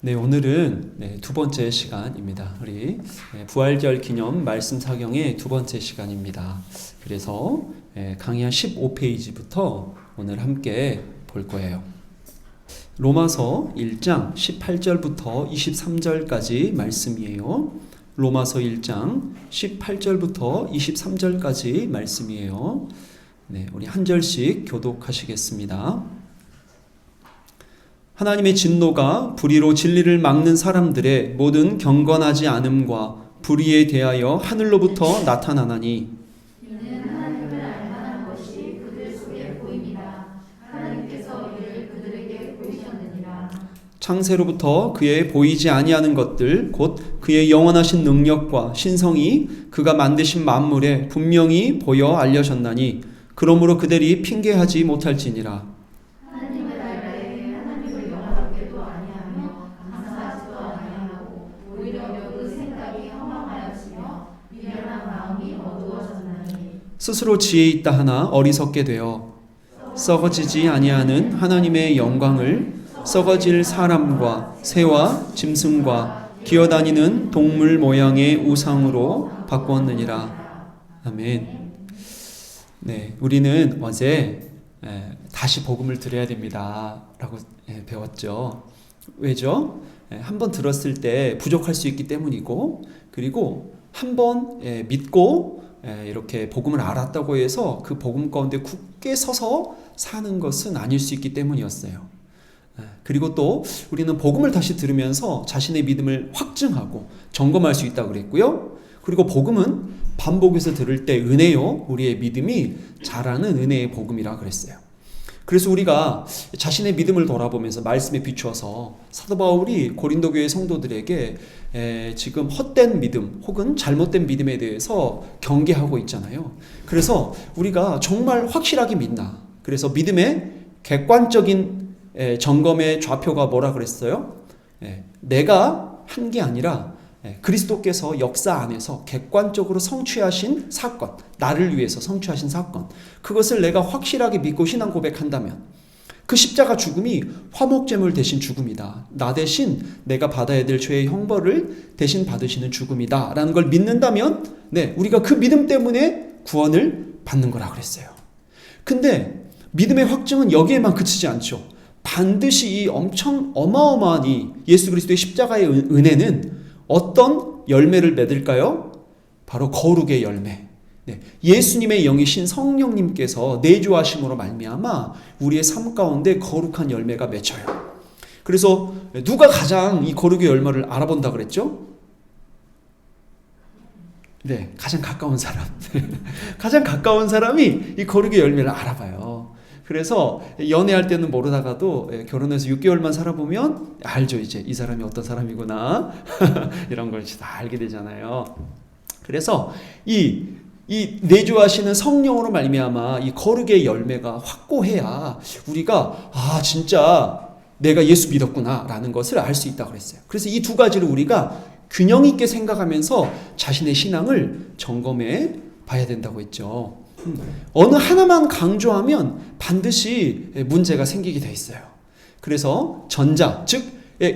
네, 오늘은 두 번째 시간입니다. 우리 부활절 기념 말씀 사경의 두 번째 시간입니다. 그래서 강의 15페이지부터 오늘 함께 볼 거예요. 로마서 1장 18절부터 23절까지 말씀이에요. 로마서 1장 18절부터 23절까지 말씀이에요. 네, 우리 한 절씩 교독하시겠습니다. 하나님의 진노가 불의로 진리를 막는 사람들의 모든 경건하지 않음과 불의에 대하여 하늘로부터 나타나나니 이는 하나님을 알만한 것이 그들 속에 보입니다. 하나님께서 이를 그들에게 보이셨느니라. 창세로부터 그의 보이지 아니하는 것들 곧 그의 영원하신 능력과 신성이 그가 만드신 만물에 분명히 보여 알려졌나니 그러므로 그들이 핑계하지 못할지니라. 스스로 지혜 있다 하나 어리석게 되어 썩어지지 아니하는 하나님의 영광을 썩어질 사람과 새와 짐승과 기어다니는 동물 모양의 우상으로 바꾸었느니라. 아멘. 네, 우리는 어제 다시 복음을 들어야 됩니다 라고 배웠죠. 왜죠? 한번 들었을 때 부족할 수 있기 때문이고, 그리고 한번 믿고 이렇게 복음을 알았다고 해서 그 복음 가운데 굳게 서서 사는 것은 아닐 수 있기 때문이었어요. 그리고 또 우리는 복음을 다시 들으면서 자신의 믿음을 확증하고 점검할 수 있다고 그랬고요. 그리고 복음은 반복해서 들을 때 은혜요, 우리의 믿음이 자라는 은혜의 복음이라 그랬어요. 그래서 우리가 자신의 믿음을 돌아보면서 말씀에 비추어서 사도 바울이 고린도 교회 성도들에게 지금 헛된 믿음 혹은 잘못된 믿음에 대해서 경계하고 있잖아요. 그래서 우리가 정말 확실하게 믿나? 그래서 믿음의 객관적인 점검의 좌표가 뭐라 그랬어요? 내가 한 게 아니라 그리스도께서 역사 안에서 객관적으로 성취하신 사건, 나를 위해서 성취하신 사건, 그것을 내가 확실하게 믿고 신앙 고백한다면 그 십자가 죽음이 화목제물 대신 죽음이다. 나 대신 내가 받아야 될 죄의 형벌을 대신 받으시는 죽음이다 라는 걸 믿는다면 우리가 그 믿음 때문에 구원을 받는 거라 그랬어요. 근데 믿음의 확증은 여기에만 그치지 않죠. 반드시 이 엄청 어마어마한 이 예수 그리스도의 십자가의 은혜는 어떤 열매를 맺을까요? 바로 거룩의 열매. 예수님의 영이신 성령님께서 내주하심으로 말미암아 우리의 삶 가운데 거룩한 열매가 맺혀요. 그래서 누가 가장 이 거룩의 열매를 알아본다 그랬죠? 가장 가까운 사람. 가장 가까운 사람이 이 거룩의 열매를 알아봐요. 그래서 연애할 때는 모르다가도 결혼해서 6개월만 살아보면 알죠. 이제 이 사람이 어떤 사람이구나. 이런 걸 다 알게 되잖아요. 그래서 이 내주하시는 성령으로 말미암아 이 거룩의 열매가 확고해야 우리가 진짜 내가 예수 믿었구나 라는 것을 알 수 있다고 그랬어요. 그래서 이 두 가지를 우리가 균형 있게 생각하면서 자신의 신앙을 점검해 봐야 된다고 했죠. 어느 하나만 강조하면 반드시 문제가 생기게 돼 있어요. 그래서 전자, 즉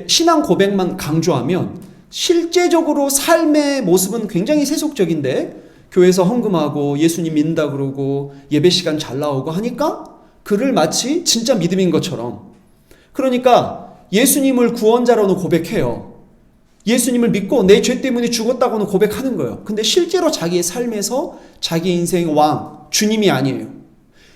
신앙 고백만 강조하면 실제적으로 삶의 모습은 굉장히 세속적인데 교회에서 헌금하고 예수님 믿는다 그러고 예배 시간 잘 나오고 하니까 그를 마치 진짜 믿음인 것처럼, 그러니까 예수님을 구원자로는 고백해요. 예수님을 믿고 내 죄 때문에 죽었다고는 고백하는 거예요. 근데 실제로 자기의 삶에서 자기 인생의 왕, 주님이 아니에요.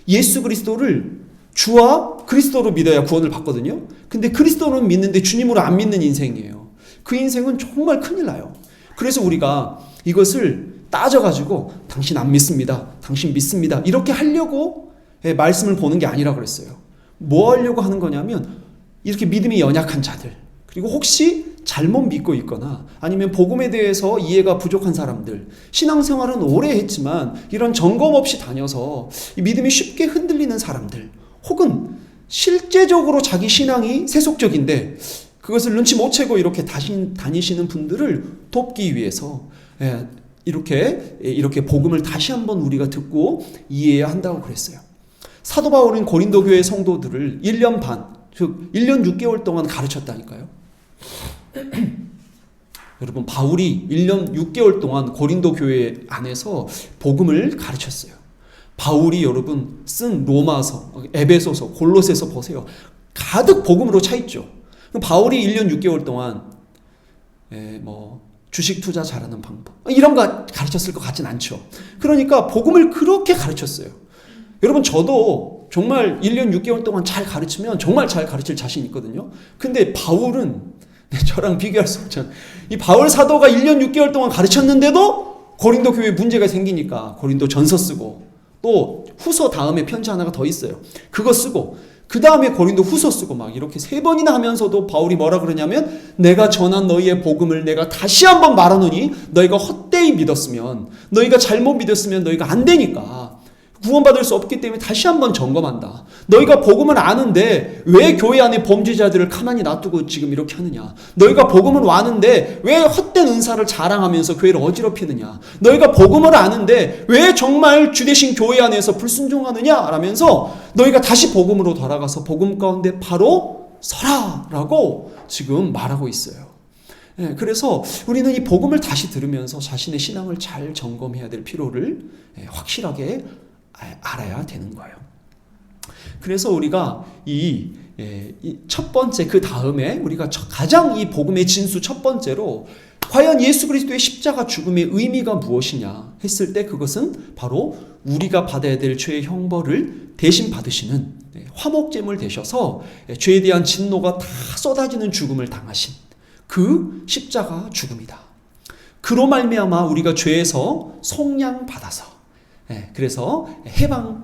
예수 그리스도를 주와 그리스도로 믿어야 구원을 받거든요. 근데 그리스도는 믿는데 주님으로 안 믿는 인생이에요. 그 인생은 정말 큰일 나요. 그래서 우리가 이것을 따져가지고 당신 안 믿습니다, 당신 믿습니다 이렇게 하려고 말씀을 보는 게 아니라 그랬어요. 뭐 하려고 하는 거냐면 이렇게 믿음이 연약한 자들, 그리고 혹시 잘못 믿고 있거나 아니면 복음에 대해서 이해가 부족한 사람들, 신앙생활은 오래 했지만 이런 점검 없이 다녀서 이 믿음이 쉽게 흔들리는 사람들, 혹은 실제적으로 자기 신앙이 세속적인데 그것을 눈치 못 채고 이렇게 다니시는 분들을 돕기 위해서 이렇게 복음을 다시 한번 우리가 듣고 이해해야 한다고 그랬어요. 사도 바울은 고린도 교회 성도들을 1년 반, 즉 1년 6개월 동안 가르쳤다니까요. 여러분, 바울이 1년 6개월 동안 고린도 교회 안에서 복음을 가르쳤어요. 바울이 여러분 쓴 로마서, 에베소서, 골로새서 보세요. 가득 복음으로 차 있죠. 바울이 1년 6개월 동안 주식 투자 잘하는 방법 이런 거 가르쳤을 것 같진 않죠. 그러니까 복음을 그렇게 가르쳤어요. 여러분, 저도 정말 1년 6개월 동안 잘 가르치면 정말 잘 가르칠 자신 있거든요. 근데 바울은 저랑 비교할 수 없잖아요. 이 바울 사도가 1년 6개월 동안 가르쳤는데도 고린도 교회에 문제가 생기니까 고린도 전서 쓰고, 또 후서 다음에 편지 하나가 더 있어요. 그거 쓰고, 그 다음에 고린도 후서 쓰고, 막 이렇게 3번이나 하면서도 바울이 뭐라 그러냐면, 내가 전한 너희의 복음을 내가 다시 한번 말하노니 너희가 헛되이 믿었으면, 너희가 잘못 믿었으면 너희가 안 되니까 구원받을 수 없기 때문에 다시 한번 점검한다. 너희가 복음을 아는데 왜 교회 안에 범죄자들을 가만히 놔두고 지금 이렇게 하느냐. 너희가 복음을 아는데 왜 헛된 은사를 자랑하면서 교회를 어지럽히느냐. 너희가 복음을 아는데 왜 정말 주대신 교회 안에서 불순종하느냐 라면서 너희가 다시 복음으로 돌아가서 복음 가운데 바로 서라라고 지금 말하고 있어요. 그래서 우리는 이 복음을 다시 들으면서 자신의 신앙을 잘 점검해야 될 필요를 확실하게 알아야 되는 거예요. 그래서 우리가 이 첫 번째, 그 다음에 우리가 가장 이 복음의 진수 첫 번째로 과연 예수 그리스도의 십자가 죽음의 의미가 무엇이냐 했을 때, 그것은 바로 우리가 받아야 될 죄의 형벌을 대신 받으시는 화목제물 되셔서 죄에 대한 진노가 다 쏟아지는 죽음을 당하신 그 십자가 죽음이다. 그로 말미암아 우리가 죄에서 속량받아서, 그래서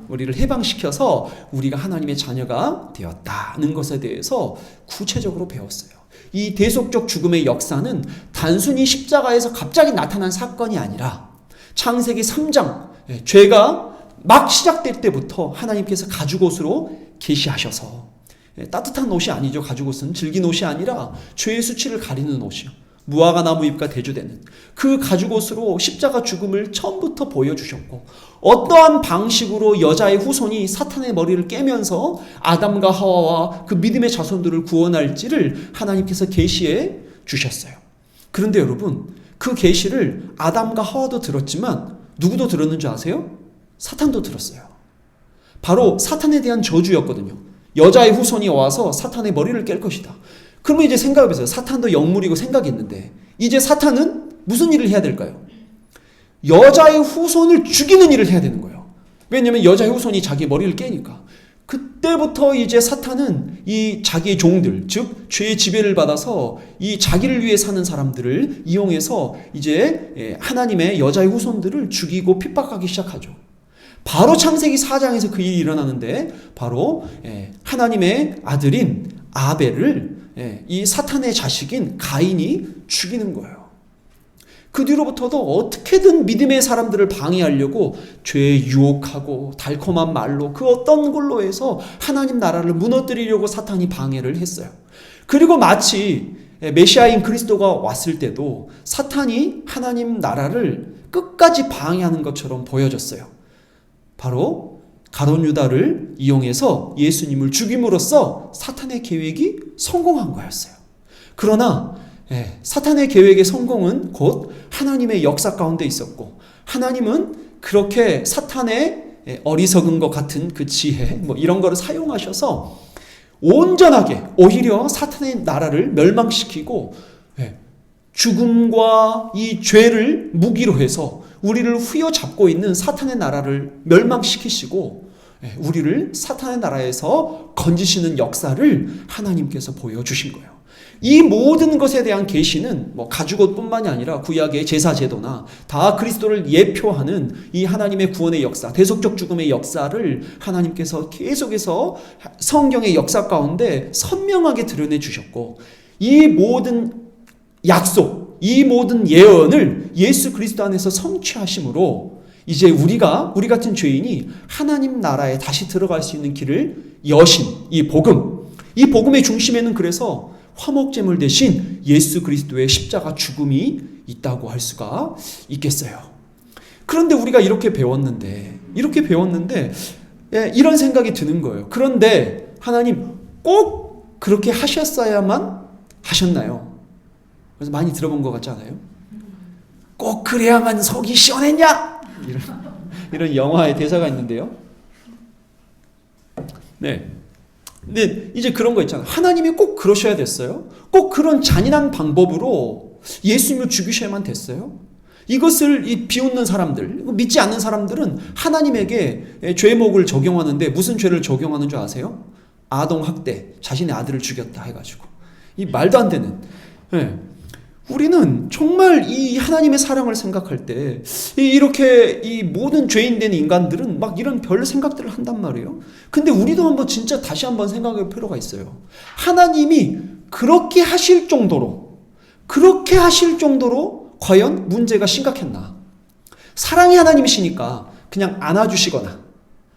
우리를 해방시켜서 우리가 하나님의 자녀가 되었다는 것에 대해서 구체적으로 배웠어요. 이 대속적 죽음의 역사는 단순히 십자가에서 갑자기 나타난 사건이 아니라 창세기 3장, 죄가 막 시작될 때부터 하나님께서 가죽옷으로 계시하셔서, 따뜻한 옷이 아니죠. 가죽옷은 질긴 옷이 아니라 죄의 수치를 가리는 옷이요, 무화과 나무 잎과 대조되는 그 가죽옷으로 십자가 죽음을 처음부터 보여주셨고, 어떠한 방식으로 여자의 후손이 사탄의 머리를 깨면서 아담과 하와와 그 믿음의 자손들을 구원할지를 하나님께서 계시해 주셨어요. 그런데 여러분, 그 계시를 아담과 하와도 들었지만 누구도 들었는지 아세요? 사탄도 들었어요. 바로 사탄에 대한 저주였거든요. 여자의 후손이 와서 사탄의 머리를 깰 것이다. 그러면 이제 생각해보세요. 사탄도 영물이고 생각이 있는데, 이제 사탄은 무슨 일을 해야 될까요? 여자의 후손을 죽이는 일을 해야 되는 거예요. 왜냐하면 여자의 후손이 자기 머리를 깨니까. 그때부터 이제 사탄은 이 자기의 종들, 즉 죄의 지배를 받아서 이 자기를 위해 사는 사람들을 이용해서 이제 하나님의 여자의 후손들을 죽이고 핍박하기 시작하죠. 바로 창세기 4장에서 그 일이 일어나는데, 바로 하나님의 아들인 아벨을 이 사탄의 자식인 가인이 죽이는 거예요. 그 뒤로부터도 어떻게든 믿음의 사람들을 방해하려고 죄에 유혹하고 달콤한 말로 그 어떤 걸로 해서 하나님 나라를 무너뜨리려고 사탄이 방해를 했어요. 그리고 마치 메시아인 그리스도가 왔을 때도 사탄이 하나님 나라를 끝까지 방해하는 것처럼 보여졌어요. 바로 가룟 유다를 이용해서 예수님을 죽임으로써 사탄의 계획이 성공한 거였어요. 그러나 사탄의 계획의 성공은 곧 하나님의 역사 가운데 있었고, 하나님은 그렇게 사탄의 어리석은 것 같은 그 지혜 이런 거를 사용하셔서 온전하게 오히려 사탄의 나라를 멸망시키고 죽음과 이 죄를 무기로 해서 우리를 휘어잡고 있는 사탄의 나라를 멸망시키시고 우리를 사탄의 나라에서 건지시는 역사를 하나님께서 보여주신 거예요. 이 모든 것에 대한 계시는 가죽옷뿐만이 아니라 구약의 제사 제도나 다 그리스도를 예표하는 이 하나님의 구원의 역사, 대속적 죽음의 역사를 하나님께서 계속해서 성경의 역사 가운데 선명하게 드러내 주셨고, 이 모든 약속, 이 모든 예언을 예수 그리스도 안에서 성취하심으로 이제 우리 같은 죄인이 하나님 나라에 다시 들어갈 수 있는 길을 여신 이 복음의 중심에는 그래서 화목제물 대신 예수 그리스도의 십자가 죽음이 있다고 할 수가 있겠어요. 그런데 우리가 이렇게 배웠는데 이런 생각이 드는 거예요. 그런데 하나님 꼭 그렇게 하셨어야만 하셨나요? 그래서 많이 들어본 것 같지 않아요? 꼭 그래야만 속이 시원했냐? 이런 영화의 대사가 있는데요. 네. 근데 이제 그런 거 있잖아요. 하나님이 꼭 그러셔야 됐어요? 꼭 그런 잔인한 방법으로 예수님을 죽이셔야만 됐어요? 이것을 이 비웃는 사람들, 믿지 않는 사람들은 하나님에게 죄목을 적용하는데 무슨 죄를 적용하는 줄 아세요? 아동학대, 자신의 아들을 죽였다 해가지고. 이 말도 안 되는. 네. 우리는 정말 이 하나님의 사랑을 생각할 때 이렇게 이 모든 죄인 된 인간들은 막 이런 별 생각들을 한단 말이에요. 근데 우리도 한번 진짜 다시 한번 생각할 필요가 있어요. 하나님이 그렇게 하실 정도로 과연 문제가 심각했나? 사랑의 하나님이시니까 그냥 안아주시거나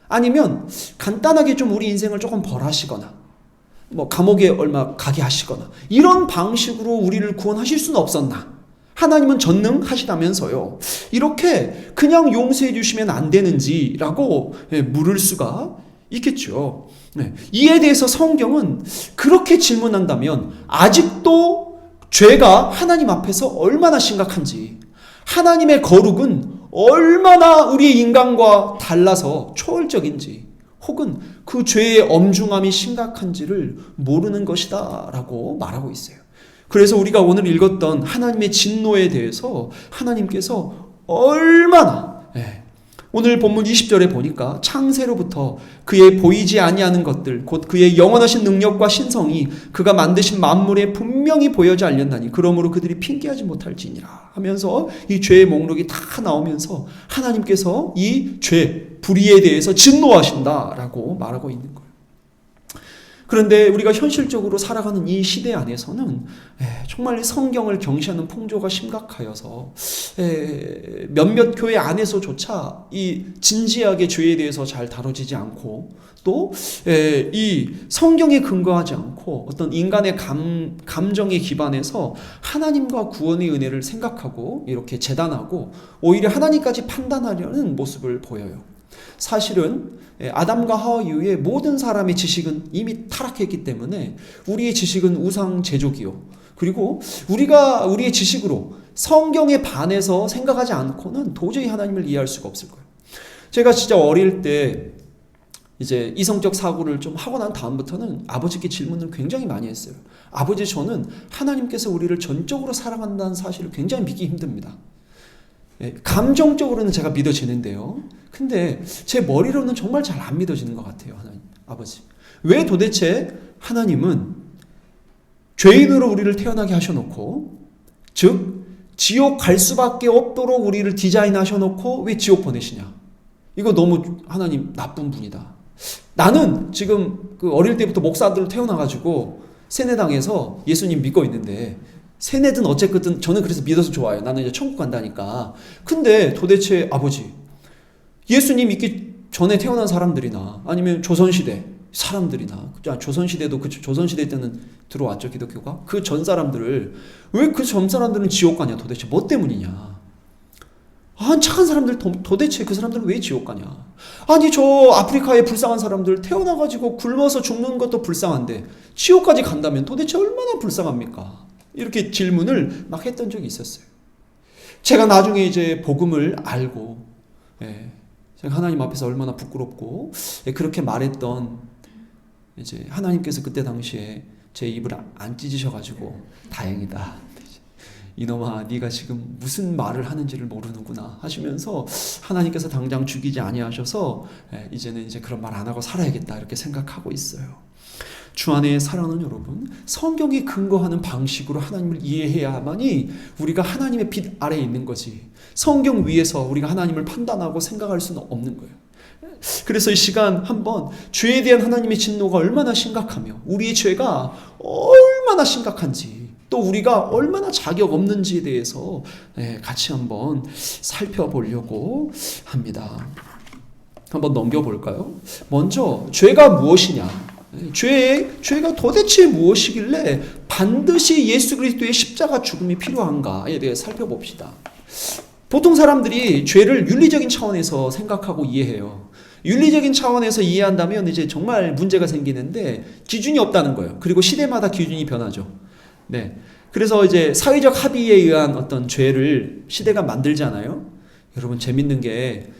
아니면 간단하게 좀 우리 인생을 조금 벌하시거나 뭐 감옥에 얼마 가게 하시거나 이런 방식으로 우리를 구원하실 수는 없었나? 하나님은 전능하시다면서요. 이렇게 그냥 용서해 주시면 안 되는지라고 물을 수가 있겠죠. 이에 대해서 성경은 그렇게 질문한다면 아직도 죄가 하나님 앞에서 얼마나 심각한지, 하나님의 거룩은 얼마나 우리 인간과 달라서 초월적인지, 혹은 그 죄의 엄중함이 심각한지를 모르는 것이다 라고 말하고 있어요. 그래서 우리가 오늘 읽었던 하나님의 진노에 대해서 하나님께서 얼마나 오늘 본문 20절에 보니까 창세로부터 그의 보이지 아니하는 것들 곧 그의 영원하신 능력과 신성이 그가 만드신 만물에 분명히 보여져 알렸나니 그러므로 그들이 핑계하지 못할지니라 하면서 이 죄의 목록이 다 나오면서 하나님께서 이 죄, 불의에 대해서 진노하신다라고 말하고 있는 거예요. 그런데 우리가 현실적으로 살아가는 이 시대 안에서는 정말 성경을 경시하는 풍조가 심각하여서 몇몇 교회 안에서조차 이 진지하게 죄에 대해서 잘 다뤄지지 않고 또 이 성경에 근거하지 않고 어떤 인간의 감정에 기반해서 하나님과 구원의 은혜를 생각하고 이렇게 재단하고 오히려 하나님까지 판단하려는 모습을 보여요. 사실은 아담과 하와 이후에 모든 사람의 지식은 이미 타락했기 때문에 우리의 지식은 우상 제조기요. 그리고 우리가 우리의 지식으로 성경에 반해서 생각하지 않고는 도저히 하나님을 이해할 수가 없을 거예요. 제가 진짜 어릴 때 이제 이성적 사고를 좀 하고 난 다음부터는 아버지께 질문을 굉장히 많이 했어요. 아버지, 저는 하나님께서 우리를 전적으로 사랑한다는 사실을 굉장히 믿기 힘듭니다. 감정적으로는 제가 믿어지는데요. 근데 제 머리로는 정말 잘 안 믿어지는 것 같아요. 하나님, 아버지. 왜 도대체 하나님은 죄인으로 우리를 태어나게 하셔놓고, 즉 지옥 갈 수밖에 없도록 우리를 디자인하셔놓고 왜 지옥 보내시냐? 이거 너무 하나님 나쁜 분이다. 나는 지금 그 어릴 때부터 목사들로 태어나가지고 세뇌당해서 예수님 믿고 있는데 세뇌든 어쨌든 저는 그래서 믿어서 좋아요. 나는 이제 천국 간다니까. 근데 도대체 아버지, 예수님 믿기 전에 태어난 사람들이나 아니면 조선시대 사람들이나, 조선시대도 그 조선시대 때는 들어왔죠, 기독교가. 그 전 사람들을 왜 그 전 사람들은 지옥 가냐? 도대체 뭐 때문이냐? 착한 사람들 도대체 그 사람들은 왜 지옥 가냐? 아니 저 아프리카의 불쌍한 사람들 태어나가지고 굶어서 죽는 것도 불쌍한데 지옥까지 간다면 도대체 얼마나 불쌍합니까? 이렇게 질문을 막 했던 적이 있었어요. 제가 나중에 이제 복음을 알고, 제가 하나님 앞에서 얼마나 부끄럽고, 그렇게 말했던 이제 하나님께서 그때 당시에 제 입을 안 찢으셔가지고 다행이다. 이놈아, 네가 지금 무슨 말을 하는지를 모르는구나 하시면서 하나님께서 당장 죽이지 아니하셔서 이제는 이제 그런 말 안 하고 살아야겠다 이렇게 생각하고 있어요. 주 안에 사랑하는 여러분, 성경이 근거하는 방식으로 하나님을 이해해야만이 우리가 하나님의 빛 아래에 있는 거지, 성경 위에서 우리가 하나님을 판단하고 생각할 수는 없는 거예요. 그래서 이 시간 한번 죄에 대한 하나님의 진노가 얼마나 심각하며 우리의 죄가 얼마나 심각한지, 또 우리가 얼마나 자격 없는지에 대해서 같이 한번 살펴보려고 합니다. 한번 넘겨볼까요? 먼저 죄가 무엇이냐? 죄가 도대체 무엇이길래 반드시 예수 그리스도의 십자가 죽음이 필요한가에 대해 살펴봅시다. 보통 사람들이 죄를 윤리적인 차원에서 생각하고 이해해요. 윤리적인 차원에서 이해한다면 이제 정말 문제가 생기는데 기준이 없다는 거예요. 그리고 시대마다 기준이 변하죠. 그래서 이제 사회적 합의에 의한 어떤 죄를 시대가 만들잖아요. 여러분 재밌는 게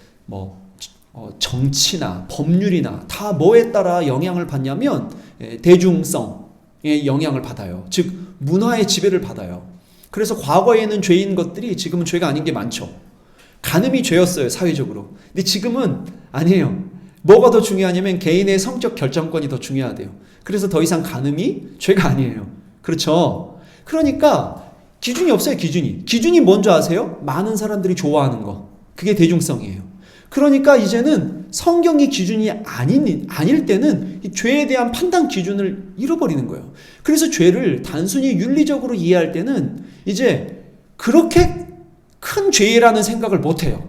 정치나 법률이나 다 뭐에 따라 영향을 받냐면 대중성의 영향을 받아요. 즉 문화의 지배를 받아요. 그래서 과거에는 죄인 것들이 지금은 죄가 아닌 게 많죠. 간음이 죄였어요, 사회적으로. 근데 지금은 아니에요. 뭐가 더 중요하냐면 개인의 성적 결정권이 더 중요하대요. 그래서 더 이상 간음이 죄가 아니에요. 그렇죠? 그러니까 기준이 없어요, 기준이. 기준이 뭔지 아세요? 많은 사람들이 좋아하는 거. 그게 대중성이에요. 그러니까 이제는 성경이 기준이 아닐 때는 이 죄에 대한 판단 기준을 잃어버리는 거예요. 그래서 죄를 단순히 윤리적으로 이해할 때는 이제 그렇게 큰 죄라는 생각을 못해요.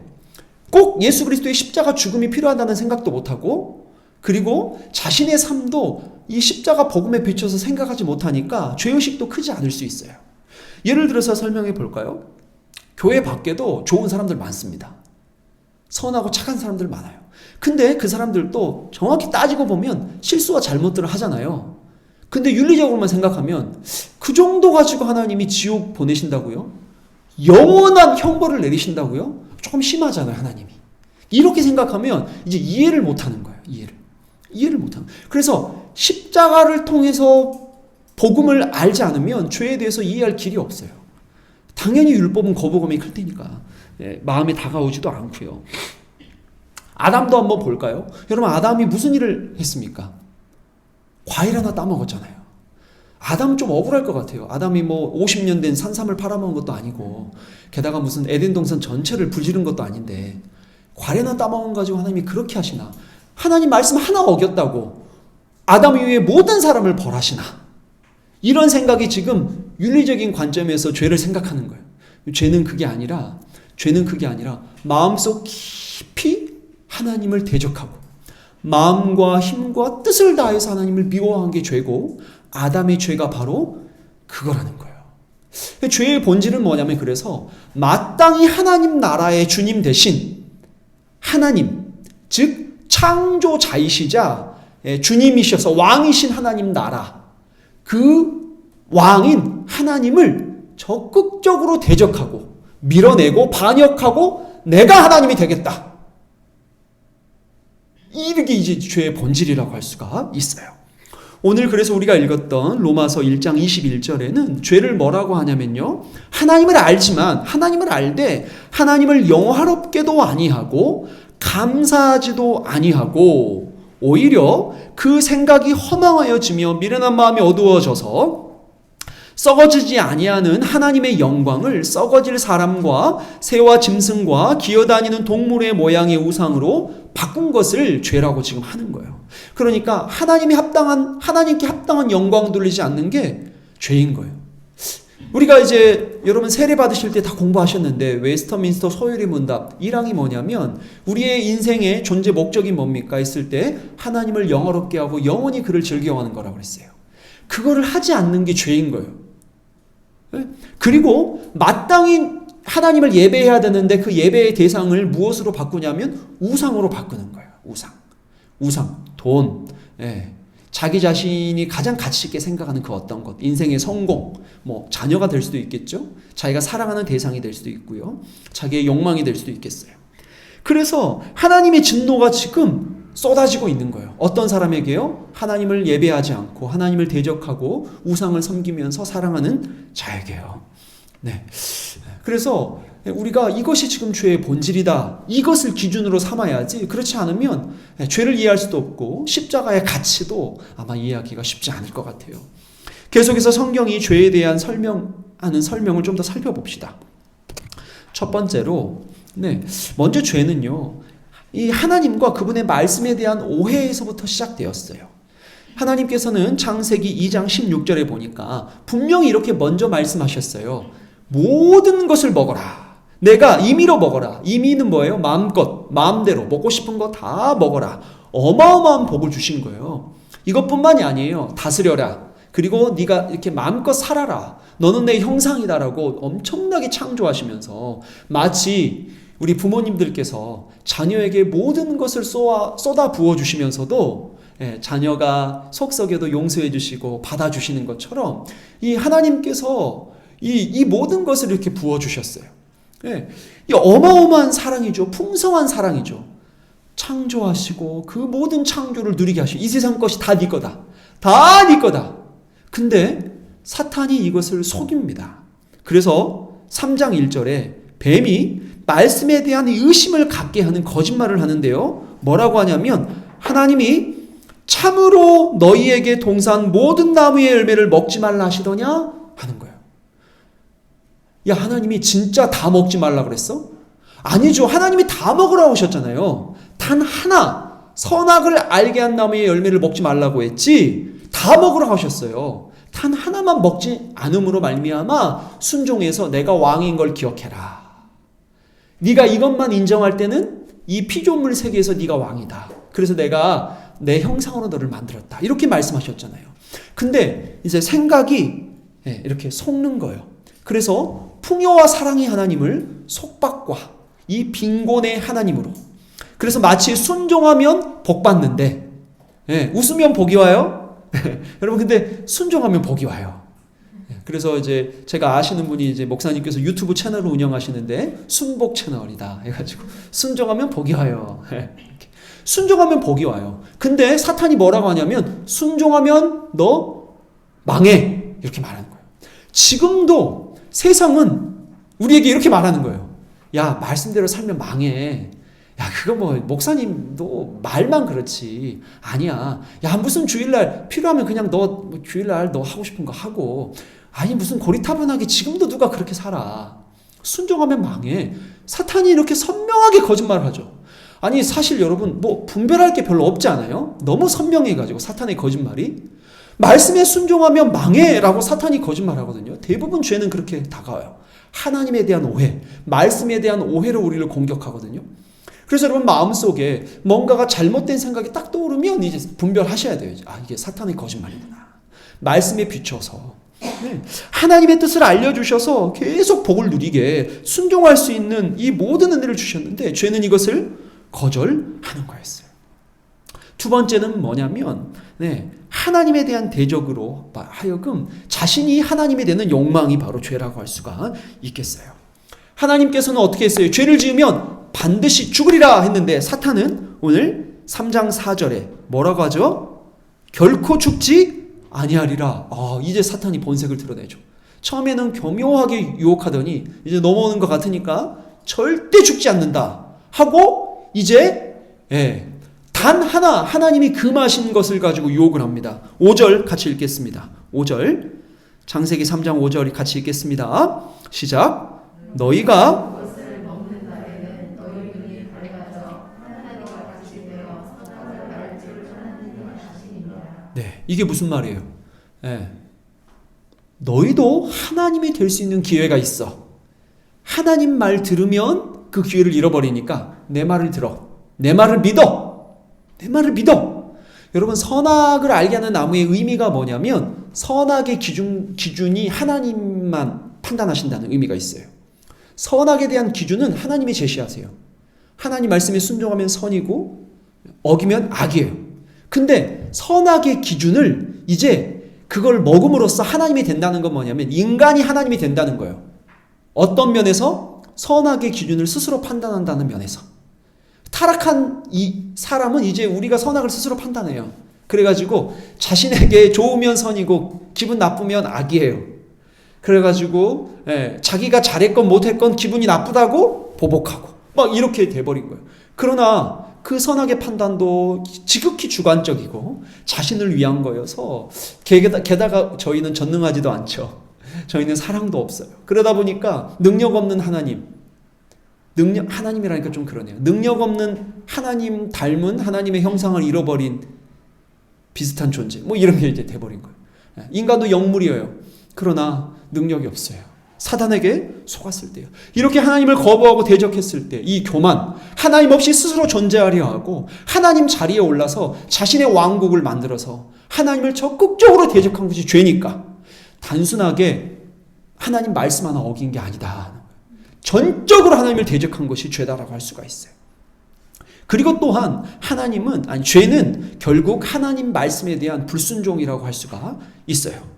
꼭 예수 그리스도의 십자가 죽음이 필요하다는 생각도 못하고, 그리고 자신의 삶도 이 십자가 복음에 비춰서 생각하지 못하니까 죄의식도 크지 않을 수 있어요. 예를 들어서 설명해 볼까요? 교회 밖에도 좋은 사람들 많습니다. 선하고 착한 사람들 많아요. 근데 그 사람들도 정확히 따지고 보면 실수와 잘못들을 하잖아요. 근데 윤리적으로만 생각하면 그 정도 가지고 하나님이 지옥 보내신다고요? 영원한 형벌을 내리신다고요? 조금 심하잖아요, 하나님이. 이렇게 생각하면 이제 이해를 못하는 거예요. 이해를 못하는 거예요. 그래서 십자가를 통해서 복음을 알지 않으면 죄에 대해서 이해할 길이 없어요. 당연히 율법은 거부감이 클 테니까 마음에 다가오지도 않고요. 아담도 한번 볼까요? 여러분, 아담이 무슨 일을 했습니까? 과일 하나 따먹었잖아요. 아담은 좀 억울할 것 같아요. 아담이 50년 된 산삼을 팔아먹은 것도 아니고, 게다가 무슨 에덴 동산 전체를 불지른 것도 아닌데 과일 하나 따먹은 가지고 하나님이 그렇게 하시나? 하나님 말씀 하나 어겼다고 아담 이후에 모든 사람을 벌하시나? 이런 생각이 지금 윤리적인 관점에서 죄를 생각하는 거예요. 죄는 그게 아니라 마음속 깊이 하나님을 대적하고 마음과 힘과 뜻을 다해서 하나님을 미워한 게 죄고, 아담의 죄가 바로 그거라는 거예요. 죄의 본질은 뭐냐면, 그래서 마땅히 하나님 나라의 주님 대신 하나님, 즉 창조자이시자 주님이셔서 왕이신 하나님 나라, 그 왕인 하나님을 적극적으로 대적하고 밀어내고 반역하고 내가 하나님이 되겠다. 이게 이제 죄의 본질이라고 할 수가 있어요. 오늘 그래서 우리가 읽었던 로마서 1장 21절에는 죄를 뭐라고 하냐면요, 하나님을 알지만 하나님을 알되 하나님을 영화롭게도 아니하고 감사하지도 아니하고 오히려 그 생각이 허망하여지며 미련한 마음이 어두워져서 썩어지지 아니하는 하나님의 영광을 썩어질 사람과 새와 짐승과 기어다니는 동물의 모양의 우상으로 바꾼 것을 죄라고 지금 하는 거예요. 그러니까 하나님께 합당한 영광 돌리지 않는 게 죄인 거예요. 우리가 이제 여러분 세례 받으실 때 다 공부하셨는데, 웨스터민스터 소유리 문답 1항이 뭐냐면, 우리의 인생의 존재 목적이 뭡니까 했을 때 하나님을 영화롭게 하고 영원히 그를 즐겨하는 거라고 그랬어요. 그거를 하지 않는 게 죄인 거예요. 그리고 마땅히 하나님을 예배해야 되는데 그 예배의 대상을 무엇으로 바꾸냐면 우상으로 바꾸는 거예요. 우상, 돈, 자기 자신이 가장 가치 있게 생각하는 그 어떤 것, 인생의 성공, 자녀가 될 수도 있겠죠. 자기가 사랑하는 대상이 될 수도 있고요. 자기의 욕망이 될 수도 있겠어요. 그래서 하나님의 진노가 지금 쏟아지고 있는 거예요. 어떤 사람에게요? 하나님을 예배하지 않고 하나님을 대적하고 우상을 섬기면서 사랑하는 자에게요. 그래서 우리가 이것이 지금 죄의 본질이다, 이것을 기준으로 삼아야지, 그렇지 않으면 죄를 이해할 수도 없고 십자가의 가치도 아마 이해하기가 쉽지 않을 것 같아요. 계속해서 성경이 죄에 대한 설명을 좀 더 살펴봅시다. 첫 번째로, 먼저 죄는요, 이 하나님과 그분의 말씀에 대한 오해에서부터 시작되었어요. 하나님께서는 창세기 2장 16절에 보니까 분명히 이렇게 먼저 말씀하셨어요. 모든 것을 먹어라. 내가 임의로 먹어라. 임의는 뭐예요? 마음껏, 마음대로 먹고 싶은 거 다 먹어라. 어마어마한 복을 주신 거예요. 이것뿐만이 아니에요. 다스려라. 그리고 네가 이렇게 마음껏 살아라. 너는 내 형상이다라고 엄청나게 창조하시면서, 마치 우리 부모님들께서 자녀에게 모든 것을 쏟아 부어주시면서도 자녀가 속 썩여도 용서해 주시고 받아주시는 것처럼, 이 하나님께서 이 모든 것을 이렇게 부어주셨어요. 예, 이 어마어마한 사랑이죠. 풍성한 사랑이죠. 창조하시고 그 모든 창조를 누리게 하시고 이 세상 것이 다 네 거다. 다 네 거다. 근데 사탄이 이것을 속입니다. 그래서 3장 1절에 뱀이 말씀에 대한 의심을 갖게 하는 거짓말을 하는데요. 뭐라고 하냐면 하나님이 참으로 너희에게 동산 모든 나무의 열매를 먹지 말라 하시더냐? 하는 거예요. 야, 하나님이 진짜 다 먹지 말라 그랬어? 아니죠. 하나님이 다 먹으라고 하셨잖아요. 단 하나 선악을 알게 한 나무의 열매를 먹지 말라고 했지 다 먹으라고 하셨어요. 단 하나만 먹지 않음으로 말미암아 순종해서 내가 왕인 걸 기억해라. 네가 이것만 인정할 때는 이 피조물 세계에서 네가 왕이다. 그래서 내가 내 형상으로 너를 만들었다. 이렇게 말씀하셨잖아요. 근데 이제 생각이 이렇게 속는 거예요. 그래서 풍요와 사랑의 하나님을 속박과 이 빈곤의 하나님으로. 그래서 마치 순종하면 복 받는데 웃으면 복이 와요. 여러분 근데 순종하면 복이 와요. 그래서 이제 제가 아시는 분이 이제 목사님께서 유튜브 채널을 운영하시는데 순복 채널이다 해가지고 순종하면 복이 와요. 순종하면 복이 와요. 근데 사탄이 뭐라고 하냐면 순종하면 너 망해 이렇게 말하는 거예요. 지금도 세상은 우리에게 이렇게 말하는 거예요. 야, 말씀대로 살면 망해. 야, 그거 뭐 목사님도 말만 그렇지. 아니야. 야, 무슨 주일날 필요하면 그냥 너 주일날 너 하고 싶은 거 하고. 아니 무슨 고리타분하게 지금도 누가 그렇게 살아. 순종하면 망해. 사탄이 이렇게 선명하게 거짓말을 하죠. 아니 사실 여러분 뭐 분별할 게 별로 없지 않아요? 너무 선명해가지고 사탄의 거짓말이. 말씀에 순종하면 망해라고 사탄이 거짓말하거든요. 대부분 죄는 그렇게 다가와요. 하나님에 대한 오해, 말씀에 대한 오해로 우리를 공격하거든요. 그래서 여러분 마음속에 뭔가가 잘못된 생각이 딱 떠오르면 이제 분별하셔야 돼요. 아, 이게 사탄의 거짓말이구나. 말씀에 비춰서 하나님의 뜻을 알려주셔서 계속 복을 누리게 순종할 수 있는 이 모든 은혜를 주셨는데 죄는 이것을 거절하는 거였어요. 두 번째는 뭐냐면 하나님에 대한 대적으로 하여금 자신이 하나님이 되는 욕망이 바로 죄라고 할 수가 있겠어요. 하나님께서는 어떻게 했어요? 죄를 지으면 반드시 죽으리라 했는데 사탄은 오늘 3장 4절에 뭐라고 하죠? 결코 죽지 아니하리라. 이제 사탄이 본색을 드러내죠. 처음에는 교묘하게 유혹하더니 이제 넘어오는 것 같으니까 절대 죽지 않는다 하고 이제 단 하나 하나님이 금하신 것을 가지고 유혹을 합니다. 5절 같이 읽겠습니다. 5절 창세기 3장 5절 같이 읽겠습니다. 시작. 너희가 이게 무슨 말이에요? 너희도 하나님이 될 수 있는 기회가 있어. 하나님 말 들으면 그 기회를 잃어버리니까 내 말을 들어. 내 말을 믿어. 내 말을 믿어. 여러분 선악을 알게 하는 나무의 의미가 뭐냐면 선악의 기준이 하나님만 판단하신다는 의미가 있어요. 선악에 대한 기준은 하나님이 제시하세요. 하나님 말씀에 순종하면 선이고 어기면 악이에요. 근데 선악의 기준을 이제 그걸 먹음으로써 하나님이 된다는 건 뭐냐면 인간이 하나님이 된다는 거예요. 어떤 면에서? 선악의 기준을 스스로 판단한다는 면에서. 타락한 이 사람은 이제 우리가 선악을 스스로 판단해요. 그래가지고 자신에게 좋으면 선이고 기분 나쁘면 악이에요. 그래가지고 자기가 잘했건 못했건 기분이 나쁘다고 보복하고 막 이렇게 돼버린 거예요. 그러나 그 선악의 판단도 지극히 주관적이고 자신을 위한 거여서 게다가 저희는 전능하지도 않죠. 저희는 사랑도 없어요. 그러다 보니까 능력 없는 하나님이라니까 좀 그러네요. 능력 없는 하나님 닮은 하나님의 형상을 잃어버린 비슷한 존재. 뭐 이런 게 이제 돼버린 거예요. 인간도 영물이에요. 그러나 능력이 없어요. 사단에게 속았을 때요. 이렇게 하나님을 거부하고 대적했을 때 이 교만, 하나님 없이 스스로 존재하려 하고 하나님 자리에 올라서 자신의 왕국을 만들어서 하나님을 적극적으로 대적한 것이 죄니까 단순하게 하나님 말씀 하나 어긴 게 아니다. 전적으로 하나님을 대적한 것이 죄다라고 할 수가 있어요. 그리고 또한 죄는 결국 하나님 말씀에 대한 불순종이라고 할 수가 있어요.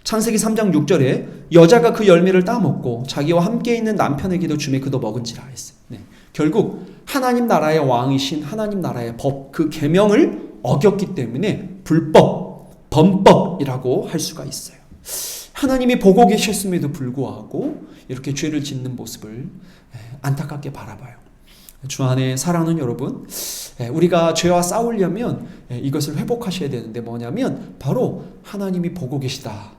창세기 3장 6절에 여자가 그 열매를 따먹고 자기와 함께 있는 남편에게도 주매 그도 먹은지라 했어요. 네. 결국 하나님 나라의 왕이신 하나님 나라의 법, 그 계명을 어겼기 때문에 불법, 범법이라고 할 수가 있어요. 하나님이 보고 계셨음에도 불구하고 이렇게 죄를 짓는 모습을 안타깝게 바라봐요. 주 안에 사랑하는 여러분, 우리가 죄와 싸우려면 이것을 회복하셔야 되는데 뭐냐면 바로 하나님이 보고 계시다,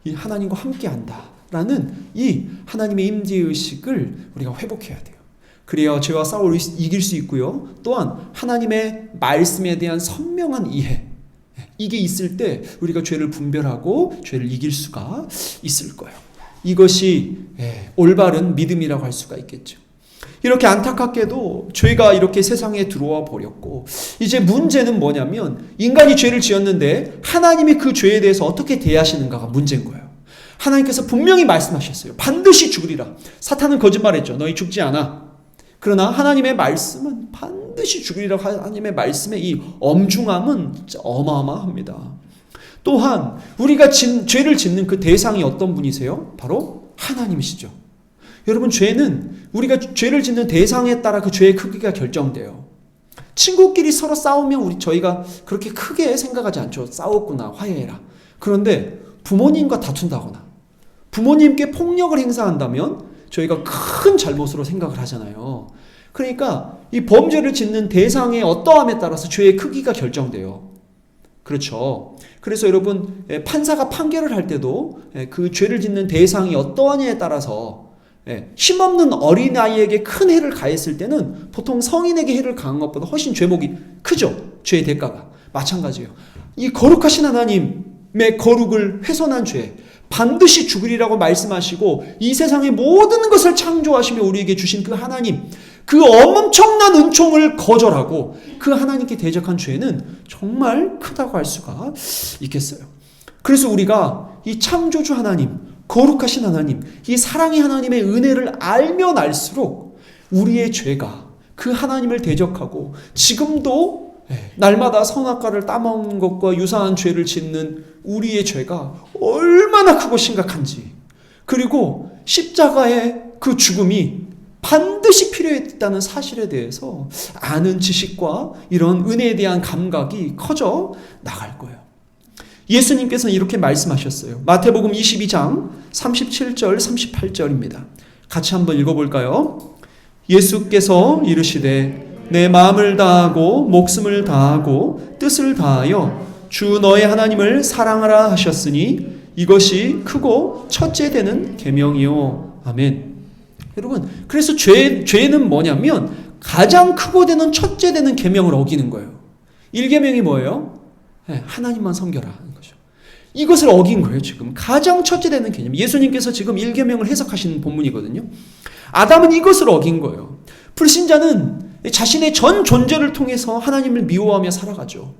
이 하나님과 함께한다 라는 이 하나님의 임재의식을 우리가 회복해야 돼요. 그래야 죄와 싸움을 이길 수 있고요. 또한 하나님의 말씀에 대한 선명한 이해, 이게 있을 때 우리가 죄를 분별하고 죄를 이길 수가 있을 거예요. 이것이 올바른 믿음이라고 할 수가 있겠죠. 이렇게 안타깝게도 죄가 이렇게 세상에 들어와 버렸고, 이제 문제는 뭐냐면 인간이 죄를 지었는데 하나님이 그 죄에 대해서 어떻게 대하시는가가 문제인 거예요. 하나님께서 분명히 말씀하셨어요. 반드시 죽으리라. 사탄은 거짓말했죠. 너희 죽지 않아. 그러나 하나님의 말씀은 반드시 죽으리라고 하나님의 말씀의 이 엄중함은 진짜 어마어마합니다. 또한 우리가 죄를 짓는 그 대상이 어떤 분이세요? 바로 하나님이시죠. 여러분, 죄는 우리가 죄를 짓는 대상에 따라 그 죄의 크기가 결정돼요. 친구끼리 서로 싸우면 저희가 그렇게 크게 생각하지 않죠. 싸웠구나, 화해해라. 그런데 부모님과 다툰다거나 부모님께 폭력을 행사한다면 저희가 큰 잘못으로 생각을 하잖아요. 그러니까 이 범죄를 짓는 대상의 어떠함에 따라서 죄의 크기가 결정돼요. 그렇죠. 그래서 여러분, 판사가 판결을 할 때도 그 죄를 짓는 대상이 어떠하냐에 따라서 힘없는 어린아이에게 큰 해를 가했을 때는 보통 성인에게 해를 가한 것보다 훨씬 죄목이 크죠. 죄의 대가가. 마찬가지예요. 이 거룩하신 하나님의 거룩을 훼손한 죄, 반드시 죽으리라고 말씀하시고 이 세상의 모든 것을 창조하시며 우리에게 주신 그 하나님, 그 엄청난 은총을 거절하고 그 하나님께 대적한 죄는 정말 크다고 할 수가 있겠어요. 그래서 우리가 이 창조주 하나님, 거룩하신 하나님, 이 사랑의 하나님의 은혜를 알면 알수록 우리의 죄가 그 하나님을 대적하고 지금도 날마다 선악과를 따먹는 것과 유사한 죄를 짓는 우리의 죄가 얼마나 크고 심각한지, 그리고 십자가의 그 죽음이 반드시 필요했다는 사실에 대해서 아는 지식과 이런 은혜에 대한 감각이 커져 나갈 거예요. 예수님께서는 이렇게 말씀하셨어요. 마태복음 22장 37절 38절입니다. 같이 한번 읽어볼까요? 예수께서 이르시되 내 마음을 다하고 목숨을 다하고 뜻을 다하여 주 너의 하나님을 사랑하라 하셨으니 이것이 크고 첫째 되는 계명이요. 아멘. 여러분, 그래서 죄는 뭐냐면 가장 크고 되는 첫째 되는 계명을 어기는 거예요. 1계명이 뭐예요? 하나님만 섬겨라 하는 거죠. 이것을 어긴 거예요. 지금 가장 첫째 되는 개념. 예수님께서 지금 1계명을 해석하시는 본문이거든요. 아담은 이것을 어긴 거예요. 불신자는 자신의 전 존재를 통해서 하나님을 미워하며 살아가죠.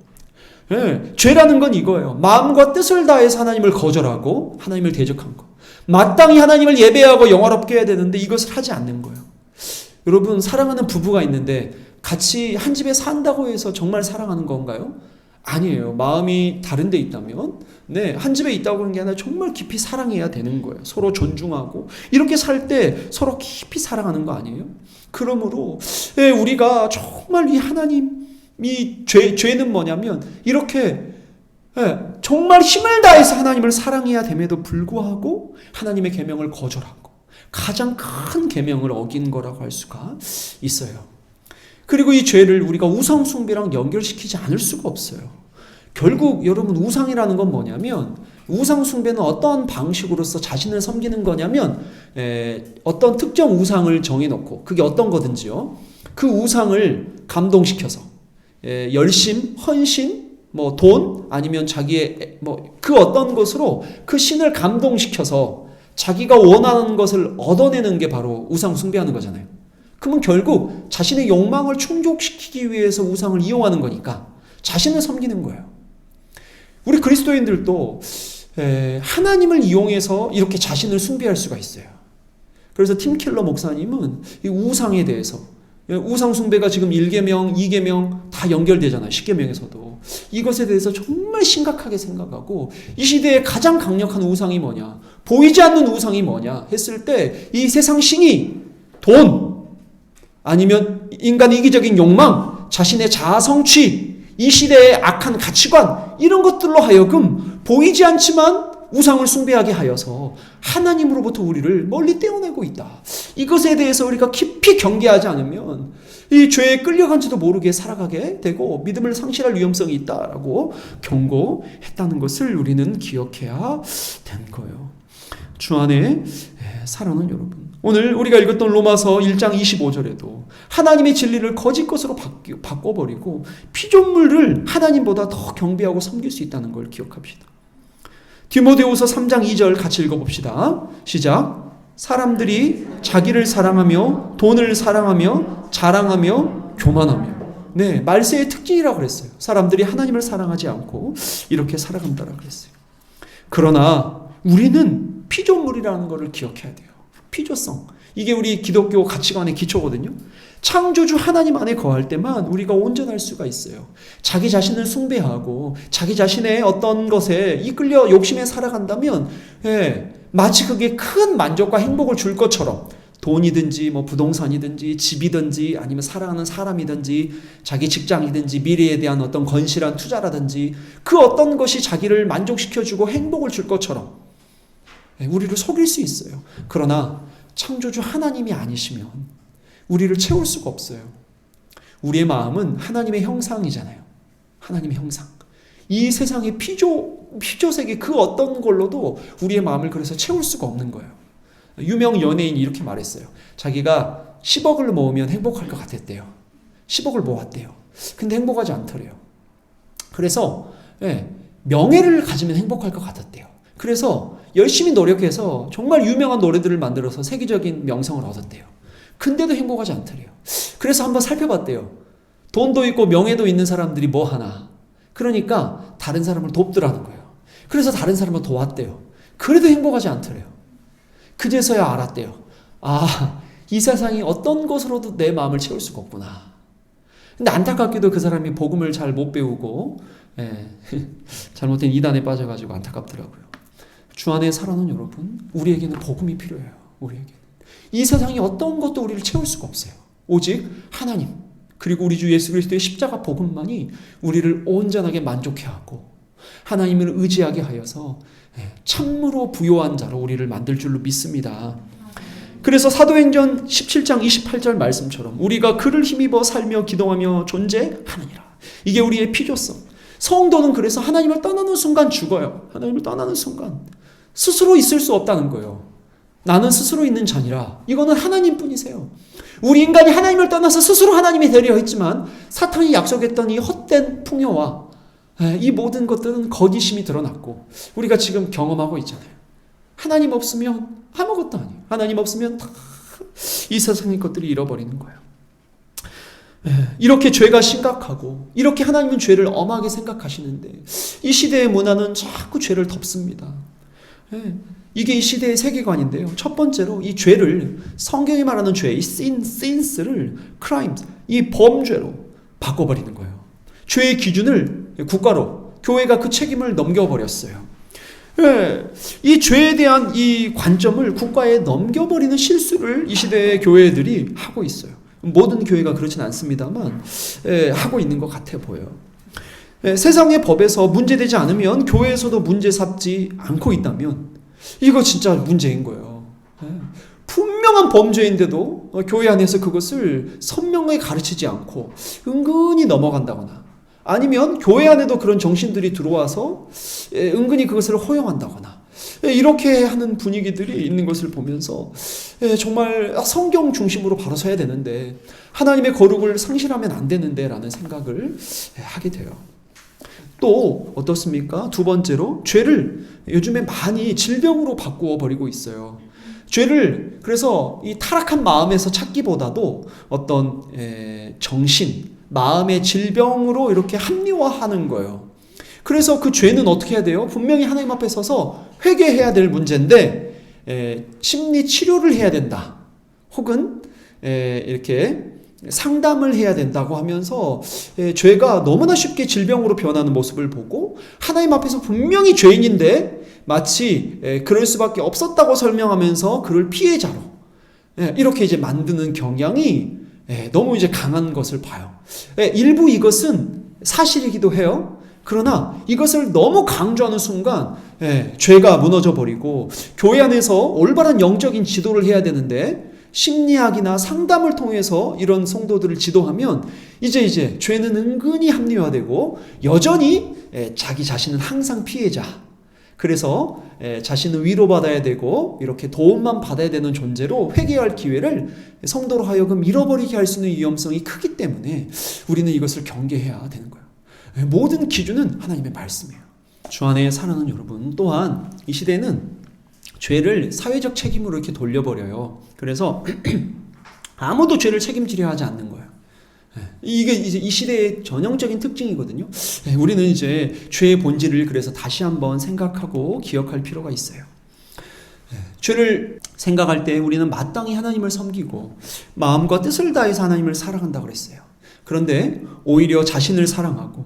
죄라는 건 이거예요. 마음과 뜻을 다해서 하나님을 거절하고 하나님을 대적한 거. 마땅히 하나님을 예배하고 영화롭게 해야 되는데 이것을 하지 않는 거예요. 여러분, 사랑하는 부부가 있는데 같이 한 집에 산다고 해서 정말 사랑하는 건가요? 아니에요. 마음이 다른 데 있다면 한 집에 있다고 하는 게 아니라 정말 깊이 사랑해야 되는 거예요. 서로 존중하고 이렇게 살 때 서로 깊이 사랑하는 거 아니에요? 그러므로 우리가 정말 이 하나님이 죄는 뭐냐면 이렇게 정말 힘을 다해서 하나님을 사랑해야 됨에도 불구하고 하나님의 계명을 거절한 거, 가장 큰 계명을 어긴 거라고 할 수가 있어요. 그리고 이 죄를 우리가 우상 숭배랑 연결시키지 않을 수가 없어요. 결국 여러분, 우상이라는 건 뭐냐면, 우상 숭배는 어떤 방식으로서 자신을 섬기는 거냐면 어떤 특정 우상을 정해놓고, 그게 어떤 거든지요, 그 우상을 감동시켜서 열심, 헌신, 돈, 아니면 자기의 그 어떤 것으로 그 신을 감동시켜서 자기가 원하는 것을 얻어내는 게 바로 우상 숭배하는 거잖아요. 그러면 결국 자신의 욕망을 충족시키기 위해서 우상을 이용하는 거니까 자신을 섬기는 거예요. 우리 그리스도인들도 하나님을 이용해서 이렇게 자신을 숭배할 수가 있어요. 그래서 팀 켈러 목사님은 이 우상에 대해서 우상 숭배가 지금 1계명, 2계명 다 연결되잖아요. 10계명에서도. 이것에 대해서 정말 심각하게 생각하고 이 시대에 가장 강력한 우상이 뭐냐? 보이지 않는 우상이 뭐냐? 했을 때 이 세상 신이 돈 아니면 인간의 이기적인 욕망, 자신의 자아 성취, 이 시대의 악한 가치관 이런 것들로 하여금 보이지 않지만 우상을 숭배하게 하여서 하나님으로부터 우리를 멀리 떼어내고 있다. 이것에 대해서 우리가 깊이 경계하지 않으면 이 죄에 끌려간지도 모르게 살아가게 되고 믿음을 상실할 위험성이 있다라고 경고했다는 것을 우리는 기억해야 되는 거예요. 주 안에 사랑하는 여러분, 오늘 우리가 읽었던 로마서 1장 25절에도 하나님의 진리를 거짓 것으로 바꿔버리고 피조물을 하나님보다 더 경배하고 섬길 수 있다는 걸 기억합시다. 디모데후서 3장 2절 같이 읽어봅시다. 시작. 사람들이 자기를 사랑하며 돈을 사랑하며 자랑하며 교만하며. 네, 말세의 특징이라고 그랬어요. 사람들이 하나님을 사랑하지 않고 이렇게 살아간다라고 그랬어요. 그러나 우리는 피조물이라는 것을 기억해야 돼요. 피조성. 이게 우리 기독교 가치관의 기초거든요. 창조주 하나님 안에 거할 때만 우리가 온전할 수가 있어요. 자기 자신을 숭배하고 자기 자신의 어떤 것에 이끌려 욕심에 살아간다면 마치 그게 큰 만족과 행복을 줄 것처럼 돈이든지 뭐 부동산이든지 집이든지 아니면 사랑하는 사람이든지 자기 직장이든지 미래에 대한 어떤 건실한 투자라든지 그 어떤 것이 자기를 만족시켜주고 행복을 줄 것처럼 우리를 속일 수 있어요. 그러나 창조주 하나님이 아니시면 우리를 채울 수가 없어요. 우리의 마음은 하나님의 형상이잖아요. 하나님의 형상. 이 세상의 피조세계 그 어떤 걸로도 우리의 마음을 그래서 채울 수가 없는 거예요. 유명 연예인이 이렇게 말했어요. 자기가 10억을 모으면 행복할 것 같았대요. 10억을 모았대요. 근데 행복하지 않더래요. 그래서 명예를 가지면 행복할 것 같았대요. 그래서 열심히 노력해서 정말 유명한 노래들을 만들어서 세계적인 명성을 얻었대요. 근데도 행복하지 않더래요. 그래서 한번 살펴봤대요. 돈도 있고 명예도 있는 사람들이 뭐 하나. 그러니까 다른 사람을 돕더라는 거예요. 그래서 다른 사람을 도왔대요. 그래도 행복하지 않더래요. 그제서야 알았대요. 아, 이 세상이 어떤 것으로도 내 마음을 채울 수가 없구나. 근데 안타깝게도 그 사람이 복음을 잘 못 배우고 잘못된 이단에 빠져가지고 안타깝더라고요. 주 안에 살아가는 여러분, 우리에게는 복음이 필요해요. 우리에게. 이 세상이 어떤 것도 우리를 채울 수가 없어요. 오직 하나님 그리고 우리 주 예수 그리스도의 십자가 복음만이 우리를 온전하게 만족해 하고 하나님을 의지하게 하여서 참으로 부요한 자로 우리를 만들 줄로 믿습니다. 그래서 사도행전 17장 28절 말씀처럼 우리가 그를 힘입어 살며 기도하며 존재하느니라. 이게 우리의 필요성. 성도는 그래서 하나님을 떠나는 순간 죽어요. 하나님을 떠나는 순간 스스로 있을 수 없다는 거예요. 나는 스스로 있는 자니라. 이거는 하나님뿐이세요. 우리 인간이 하나님을 떠나서 스스로 하나님이 되려 했지만 사탄이 약속했던 이 헛된 풍요와 이 모든 것들은 거짓임이 드러났고 우리가 지금 경험하고 있잖아요. 하나님 없으면 아무것도 아니에요. 하나님 없으면 다 이 세상의 것들이 잃어버리는 거예요. 이렇게 죄가 심각하고 이렇게 하나님은 죄를 엄하게 생각하시는데 이 시대의 문화는 자꾸 죄를 덮습니다. 이게 이 시대의 세계관인데요. 첫 번째로 이 죄를 성경이 말하는 죄, 이 sins를 crimes, 이 범죄로 바꿔버리는 거예요. 죄의 기준을 국가로 교회가 그 책임을 넘겨버렸어요. 이 죄에 대한 이 관점을 국가에 넘겨버리는 실수를 이 시대의 교회들이 하고 있어요. 모든 교회가 그렇진 않습니다만 하고 있는 것 같아 보여요. 세상의 법에서 문제되지 않으면 교회에서도 문제 삼지 않고 있다면 이거 진짜 문제인 거예요. 분명한 범죄인데도 교회 안에서 그것을 선명하게 가르치지 않고 은근히 넘어간다거나 아니면 교회 안에도 그런 정신들이 들어와서 은근히 그것을 허용한다거나 이렇게 하는 분위기들이 있는 것을 보면서 정말 성경 중심으로 바로 서야 되는데 하나님의 거룩을 상실하면 안 되는데 라는 생각을 하게 돼요. 또 어떻습니까? 두 번째로 죄를 요즘에 많이 질병으로 바꾸어 버리고 있어요. 죄를 그래서 이 타락한 마음에서 찾기보다도 어떤 정신, 마음의 질병으로 이렇게 합리화하는 거예요. 그래서 그 죄는 어떻게 해야 돼요? 분명히 하나님 앞에 서서 회개해야 될 문제인데 심리 치료를 해야 된다. 혹은 이렇게 상담을 해야 된다고 하면서 죄가 너무나 쉽게 질병으로 변하는 모습을 보고 하나님 앞에서 분명히 죄인인데 마치 그럴 수밖에 없었다고 설명하면서 그를 피해자로 이렇게 이제 만드는 경향이 너무 이제 강한 것을 봐요. 일부 이것은 사실이기도 해요. 그러나 이것을 너무 강조하는 순간 죄가 무너져 버리고 교회 안에서 올바른 영적인 지도를 해야 되는데 심리학이나 상담을 통해서 이런 성도들을 지도하면 이제 죄는 은근히 합리화되고 여전히 자기 자신은 항상 피해자. 그래서 자신은 위로받아야 되고 이렇게 도움만 받아야 되는 존재로 회개할 기회를 성도로 하여금 잃어버리게 할 수 있는 위험성이 크기 때문에 우리는 이것을 경계해야 되는 거예요. 모든 기준은 하나님의 말씀이에요. 주 안에 사랑하는 여러분, 또한 이 시대는 죄를 사회적 책임으로 이렇게 돌려버려요. 그래서 아무도 죄를 책임지려 하지 않는 거예요. 이게 이제 이 시대의 전형적인 특징이거든요. 우리는 이제 죄의 본질을 그래서 다시 한번 생각하고 기억할 필요가 있어요. 죄를 생각할 때 우리는 마땅히 하나님을 섬기고 마음과 뜻을 다해서 하나님을 사랑한다고 그랬어요. 그런데 오히려 자신을 사랑하고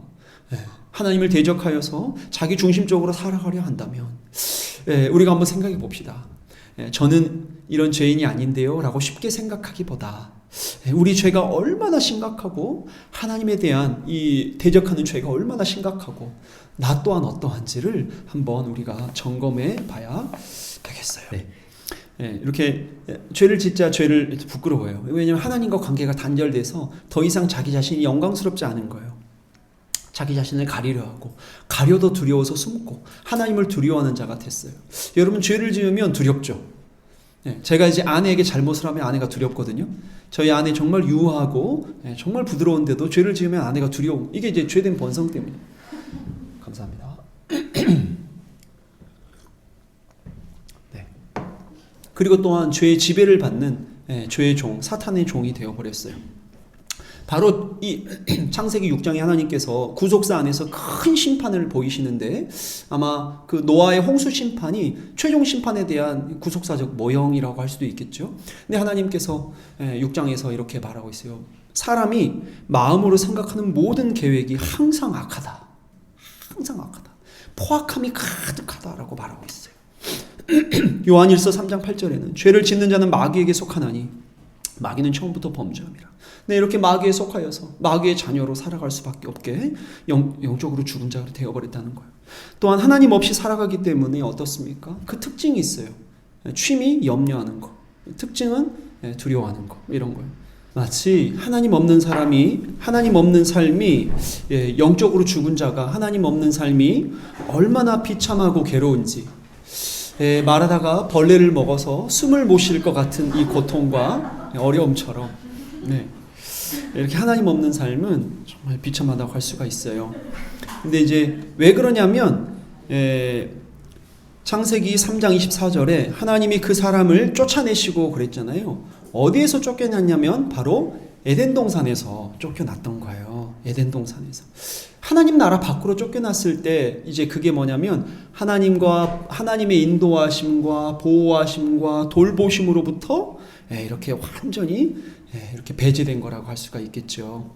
하나님을 대적하여서 자기 중심적으로 살아가려 한다면 우리가 한번 생각해 봅시다. 저는 이런 죄인이 아닌데요 라고 쉽게 생각하기보다 우리 죄가 얼마나 심각하고 하나님에 대한 이 대적하는 죄가 얼마나 심각하고 나 또한 어떠한지를 한번 우리가 점검해 봐야 되겠어요. 이렇게 죄를 짓자 죄를 부끄러워요. 왜냐하면 하나님과 관계가 단절돼서 더 이상 자기 자신이 영광스럽지 않은 거예요. 자기 자신을 가리려 하고 가려도 두려워서 숨고 하나님을 두려워하는 자가 됐어요. 여러분 죄를 지으면 두렵죠. 제가 이제 아내에게 잘못을 하면 아내가 두렵거든요. 저희 아내 정말 유하고 정말 부드러운데도 죄를 지으면 아내가 두려워. 이게 이제 죄된 본성 때문이에요. 감사합니다. 그리고 또한 죄의 지배를 받는 죄의 종, 사탄의 종이 되어버렸어요. 바로 이 창세기 6장에 하나님께서 구속사 안에서 큰 심판을 보이시는데 아마 그 노아의 홍수 심판이 최종 심판에 대한 구속사적 모형이라고 할 수도 있겠죠. 근데 하나님께서 6장에서 이렇게 말하고 있어요. 사람이 마음으로 생각하는 모든 계획이 항상 악하다. 항상 악하다. 포악함이 가득하다라고 말하고 있어요. 요한일서 3장 8절에는 죄를 짓는 자는 마귀에게 속하나니 마귀는 처음부터 범죄함이라. 네, 이렇게 마귀에 속하여서 마귀의 자녀로 살아갈 수밖에 없게 영적으로 죽은 자가 되어버렸다는 거예요. 또한 하나님 없이 살아가기 때문에 어떻습니까? 그 특징이 있어요. 취미 염려하는 거, 특징은 두려워하는 거, 이런 거예요. 마치 하나님 없는 사람이 하나님 없는 삶이 영적으로 죽은 자가 하나님 없는 삶이 얼마나 비참하고 괴로운지 말하다가 벌레를 먹어서 숨을 못 쉴 것 같은 이 고통과 어려움처럼 이렇게 하나님 없는 삶은 정말 비참하다고 할 수가 있어요. 근데 이제 왜 그러냐면 창세기 3장 24절에 하나님이 그 사람을 쫓아내시고 그랬잖아요. 어디에서 쫓겨났냐면 바로 에덴 동산에서 쫓겨났던 거예요. 에덴 동산에서. 하나님 나라 밖으로 쫓겨났을 때 이제 그게 뭐냐면 하나님의 인도하심과 보호하심과 돌보심으로부터 이렇게 완전히 이렇게 배제된 거라고 할 수가 있겠죠.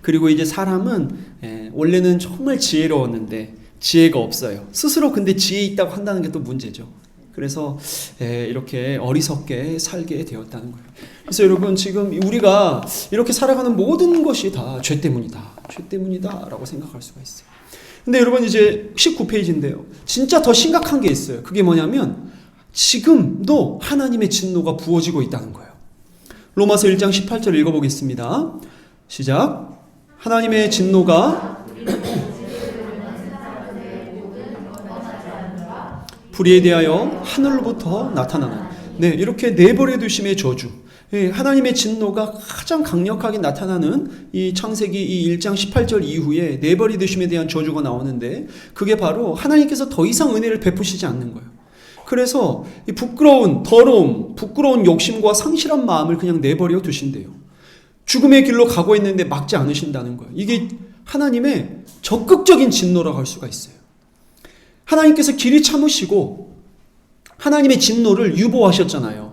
그리고 이제 사람은 원래는 정말 지혜로웠는데 지혜가 없어요. 스스로 근데 지혜 있다고 한다는 게 또 문제죠. 그래서 이렇게 어리석게 살게 되었다는 거예요. 그래서 여러분 지금 우리가 이렇게 살아가는 모든 것이 다 죄 때문이다. 죄 때문이다 라고 생각할 수가 있어요. 근데 여러분 이제 19페이지인데요. 진짜 더 심각한 게 있어요. 그게 뭐냐면 지금도 하나님의 진노가 부어지고 있다는 거예요. 로마서 1장 18절 읽어보겠습니다. 시작. 하나님의 진노가 불의에 대하여 하늘로부터 나타나는 이렇게 내버려 두심의 저주. 하나님의 진노가 가장 강력하게 나타나는 이 창세기 이 1장 18절 이후에 내버려 두심에 대한 저주가 나오는데 그게 바로 하나님께서 더 이상 은혜를 베푸시지 않는 거예요. 그래서 이 부끄러운 더러움, 부끄러운 욕심과 상실한 마음을 그냥 내버려 두신대요. 죽음의 길로 가고 있는데 막지 않으신다는 거예요. 이게 하나님의 적극적인 진노라고 할 수가 있어요. 하나님께서 길이 참으시고 하나님의 진노를 유보하셨잖아요.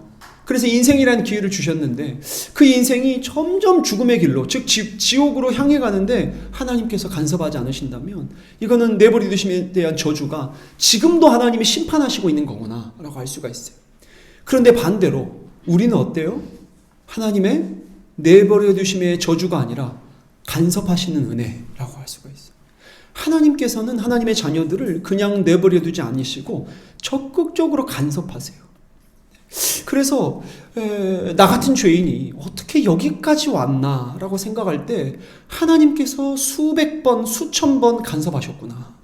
그래서 인생이라는 기회를 주셨는데 그 인생이 점점 죽음의 길로, 즉 지옥으로 향해 가는데 하나님께서 간섭하지 않으신다면 이거는 내버려 두심에 대한 저주가 지금도 하나님이 심판하시고 있는 거구나 라고 할 수가 있어요. 그런데 반대로 우리는 어때요? 하나님의 내버려 두심의 저주가 아니라 간섭하시는 은혜라고 할 수가 있어요. 하나님께서는 하나님의 자녀들을 그냥 내버려 두지 않으시고 적극적으로 간섭하세요. 그래서 나 같은 죄인이 어떻게 여기까지 왔나라고 생각할 때 하나님께서 수백 번, 수천 번 간섭하셨구나.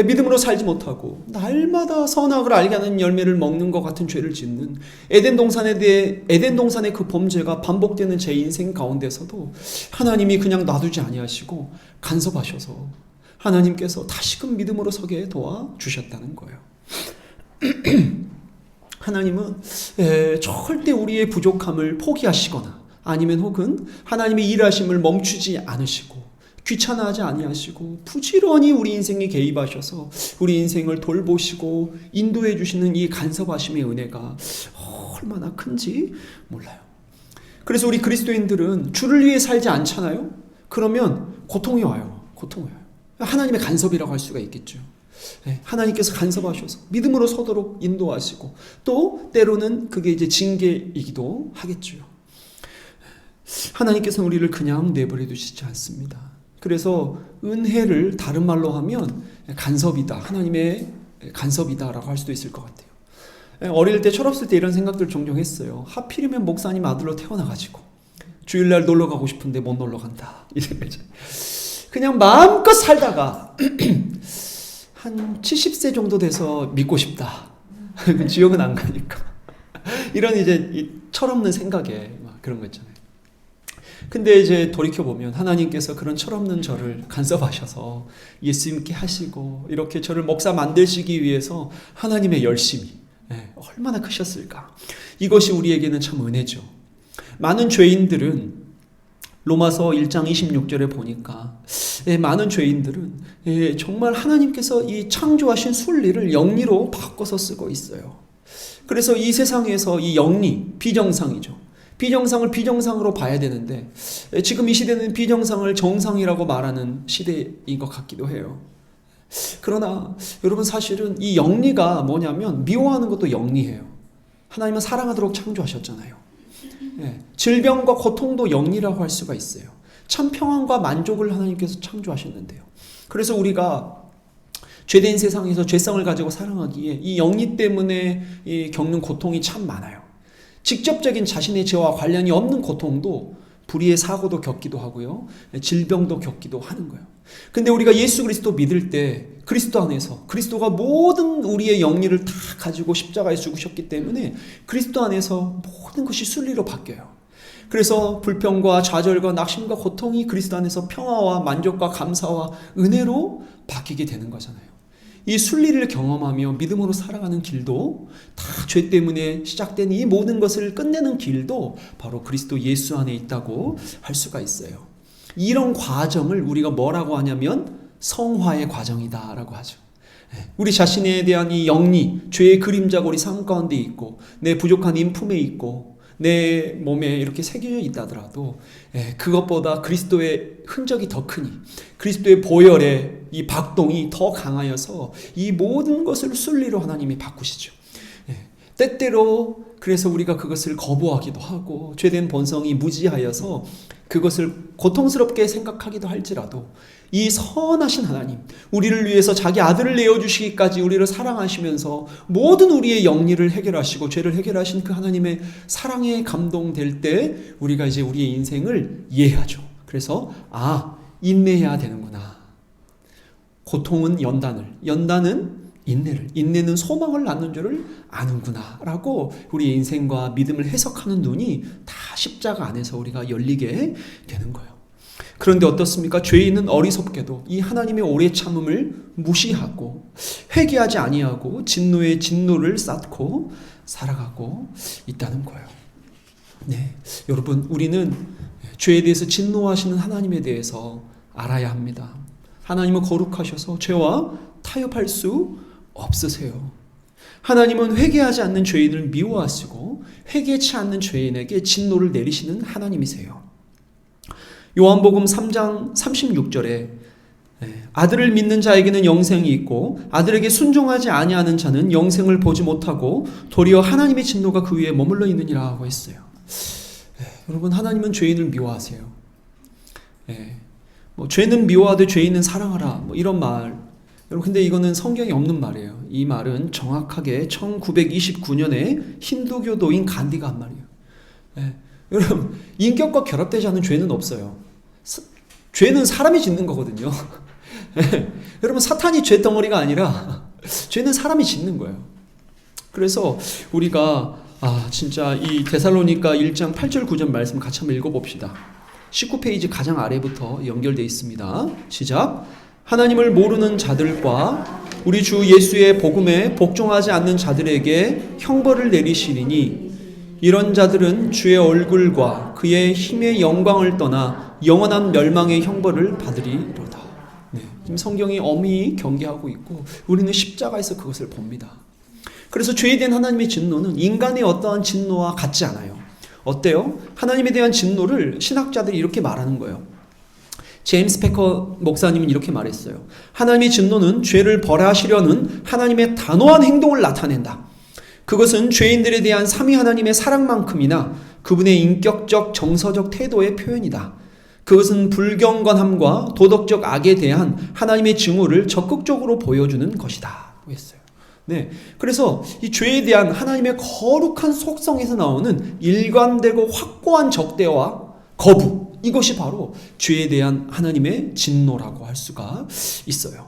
믿음으로 살지 못하고 날마다 선악을 알게 하는 열매를 먹는 것 같은 죄를 짓는 에덴 동산의 그 범죄가 반복되는 제 인생 가운데서도 하나님이 그냥 놔두지 아니하시고 간섭하셔서 하나님께서 다시금 믿음으로 서게 도와주셨다는 거예요. 하나님은 절대 우리의 부족함을 포기하시거나 아니면 혹은 하나님의 일하심을 멈추지 않으시고 귀찮아하지 아니하시고 부지런히 우리 인생에 개입하셔서 우리 인생을 돌보시고 인도해 주시는 이 간섭하심의 은혜가 얼마나 큰지 몰라요. 그래서 우리 그리스도인들은 주를 위해 살지 않잖아요. 그러면 고통이 와요. 고통이 와요. 하나님의 간섭이라고 할 수가 있겠죠. 하나님께서 간섭하셔서 믿음으로 서도록 인도하시고 또 때로는 그게 이제 징계이기도 하겠죠. 하나님께서는 우리를 그냥 내버려 두시지 않습니다. 그래서 은혜를 다른 말로 하면 간섭이다. 하나님의 간섭이다라고 할 수도 있을 것 같아요. 어릴 때 철없을 때 이런 생각들 종종 했어요. 하필이면 목사님 아들로 태어나가지고 주일날 놀러 가고 싶은데 못 놀러 간다. 이런 거죠. 그냥 마음껏 살다가 한 70세 정도 돼서 믿고 싶다. 지옥은 안 가니까. 이런 이제 철없는 생각에 막 그런 거 있잖아요. 근데 이제 돌이켜보면 하나님께서 그런 철없는 저를 간섭하셔서 예수 믿게 하시고 이렇게 저를 목사 만드시기 위해서 하나님의 열심이 얼마나 크셨을까. 이것이 우리에게는 참 은혜죠. 많은 죄인들은 로마서 1장 26절에 보니까 많은 죄인들은 정말 하나님께서 이 창조하신 순리를 영리로 바꿔서 쓰고 있어요. 그래서 이 세상에서 이 영리, 비정상이죠. 비정상을 비정상으로 봐야 되는데 지금 이 시대는 비정상을 정상이라고 말하는 시대인 것 같기도 해요. 그러나 여러분 사실은 이 영리가 뭐냐면 미워하는 것도 영리해요. 하나님은 사랑하도록 창조하셨잖아요. 질병과 고통도 영리라고 할 수가 있어요. 참 평안과 만족을 하나님께서 창조하셨는데요. 그래서 우리가 죄된 세상에서 죄성을 가지고 살아가기에 이 영리 때문에 겪는 고통이 참 많아요. 직접적인 자신의 죄와 관련이 없는 고통도 불의의 사고도 겪기도 하고요. 질병도 겪기도 하는 거예요. 근데 우리가 예수 그리스도 믿을 때 그리스도 안에서 그리스도가 모든 우리의 영리를 다 가지고 십자가에 죽으셨기 때문에 그리스도 안에서 모든 것이 순리로 바뀌어요. 그래서 불평과 좌절과 낙심과 고통이 그리스도 안에서 평화와 만족과 감사와 은혜로 바뀌게 되는 거잖아요. 이 순리를 경험하며 믿음으로 살아가는 길도 다 죄 때문에 시작된 이 모든 것을 끝내는 길도 바로 그리스도 예수 안에 있다고 할 수가 있어요. 이런 과정을 우리가 뭐라고 하냐면 성화의 과정이다라고 하죠. 우리 자신에 대한 이 영리, 죄의 그림자가 우리 삶 가운데 있고 내 부족한 인품에 있고 내 몸에 이렇게 새겨져 있다더라도 그것보다 그리스도의 흔적이 더 크니 그리스도의 보혈의 이 박동이 더 강하여서 이 모든 것을 순리로 하나님이 바꾸시죠. 때때로 그래서 우리가 그것을 거부하기도 하고 죄된 본성이 무지하여서 그것을 고통스럽게 생각하기도 할지라도 이 선하신 하나님, 우리를 위해서 자기 아들을 내어주시기까지 우리를 사랑하시면서 모든 우리의 영리를 해결하시고 죄를 해결하신 그 하나님의 사랑에 감동될 때 우리가 이제 우리의 인생을 이해하죠. 그래서 인내해야 되는구나. 고통은 연단은 인내를, 인내는 소망을 낳는 줄을 아는구나 라고 우리의 인생과 믿음을 해석하는 눈이 다 십자가 안에서 우리가 열리게 되는 거예요. 그런데 어떻습니까? 죄인은 어리석게도 이 하나님의 오래 참음을 무시하고 회개하지 아니하고 진노에 진노를 쌓고 살아가고 있다는 거예요. 네, 여러분 우리는 죄에 대해서 진노하시는 하나님에 대해서 알아야 합니다. 하나님은 거룩하셔서 죄와 타협할 수 없으세요. 하나님은 회개하지 않는 죄인을 미워하시고 회개치 않는 죄인에게 진노를 내리시는 하나님이세요. 요한복음 3장 36절에 아들을 믿는 자에게는 영생이 있고 아들에게 순종하지 아니하는 자는 영생을 보지 못하고 도리어 하나님의 진노가 그 위에 머물러 있느니라 고 했어요. 여러분, 하나님은 죄인을 미워하세요. 죄는 미워하되 죄인은 사랑하라, 이런 말. 여러분, 근데 이거는 성경에 없는 말이에요. 이 말은 정확하게 1929년에 힌두교도인 간디가 한 말이에요. 여러분, 인격과 결합되지 않은 죄는 없어요. 죄는 사람이 짓는 거거든요. 여러분, 사탄이 죄덩어리가 아니라 죄는 사람이 짓는 거예요. 그래서 우리가 진짜 이 데살로니가 1장 8절 9절 말씀 같이 한번 읽어봅시다. 19페이지 가장 아래부터 연결되어 있습니다. 시작. 하나님을 모르는 자들과 우리 주 예수의 복음에 복종하지 않는 자들에게 형벌을 내리시리니 이런 자들은 주의 얼굴과 그의 힘의 영광을 떠나 영원한 멸망의 형벌을 받으리로다. 지금 성경이 엄히 경계하고 있고 우리는 십자가에서 그것을 봅니다. 그래서 죄에 대한 하나님의 진노는 인간의 어떠한 진노와 같지 않아요. 어때요? 하나님에 대한 진노를 신학자들이 이렇게 말하는 거예요. 제임스 패커 목사님은 이렇게 말했어요. 하나님의 진노는 죄를 벌하시려는 하나님의 단호한 행동을 나타낸다. 그것은 죄인들에 대한 삼위 하나님의 사랑만큼이나 그분의 인격적 정서적 태도의 표현이다. 그것은 불경건함과 도덕적 악에 대한 하나님의 증오를 적극적으로 보여주는 것이다. 했어요. 그래서 이 죄에 대한 하나님의 거룩한 속성에서 나오는 일관되고 확고한 적대와 거부, 이것이 바로 죄에 대한 하나님의 진노라고 할 수가 있어요.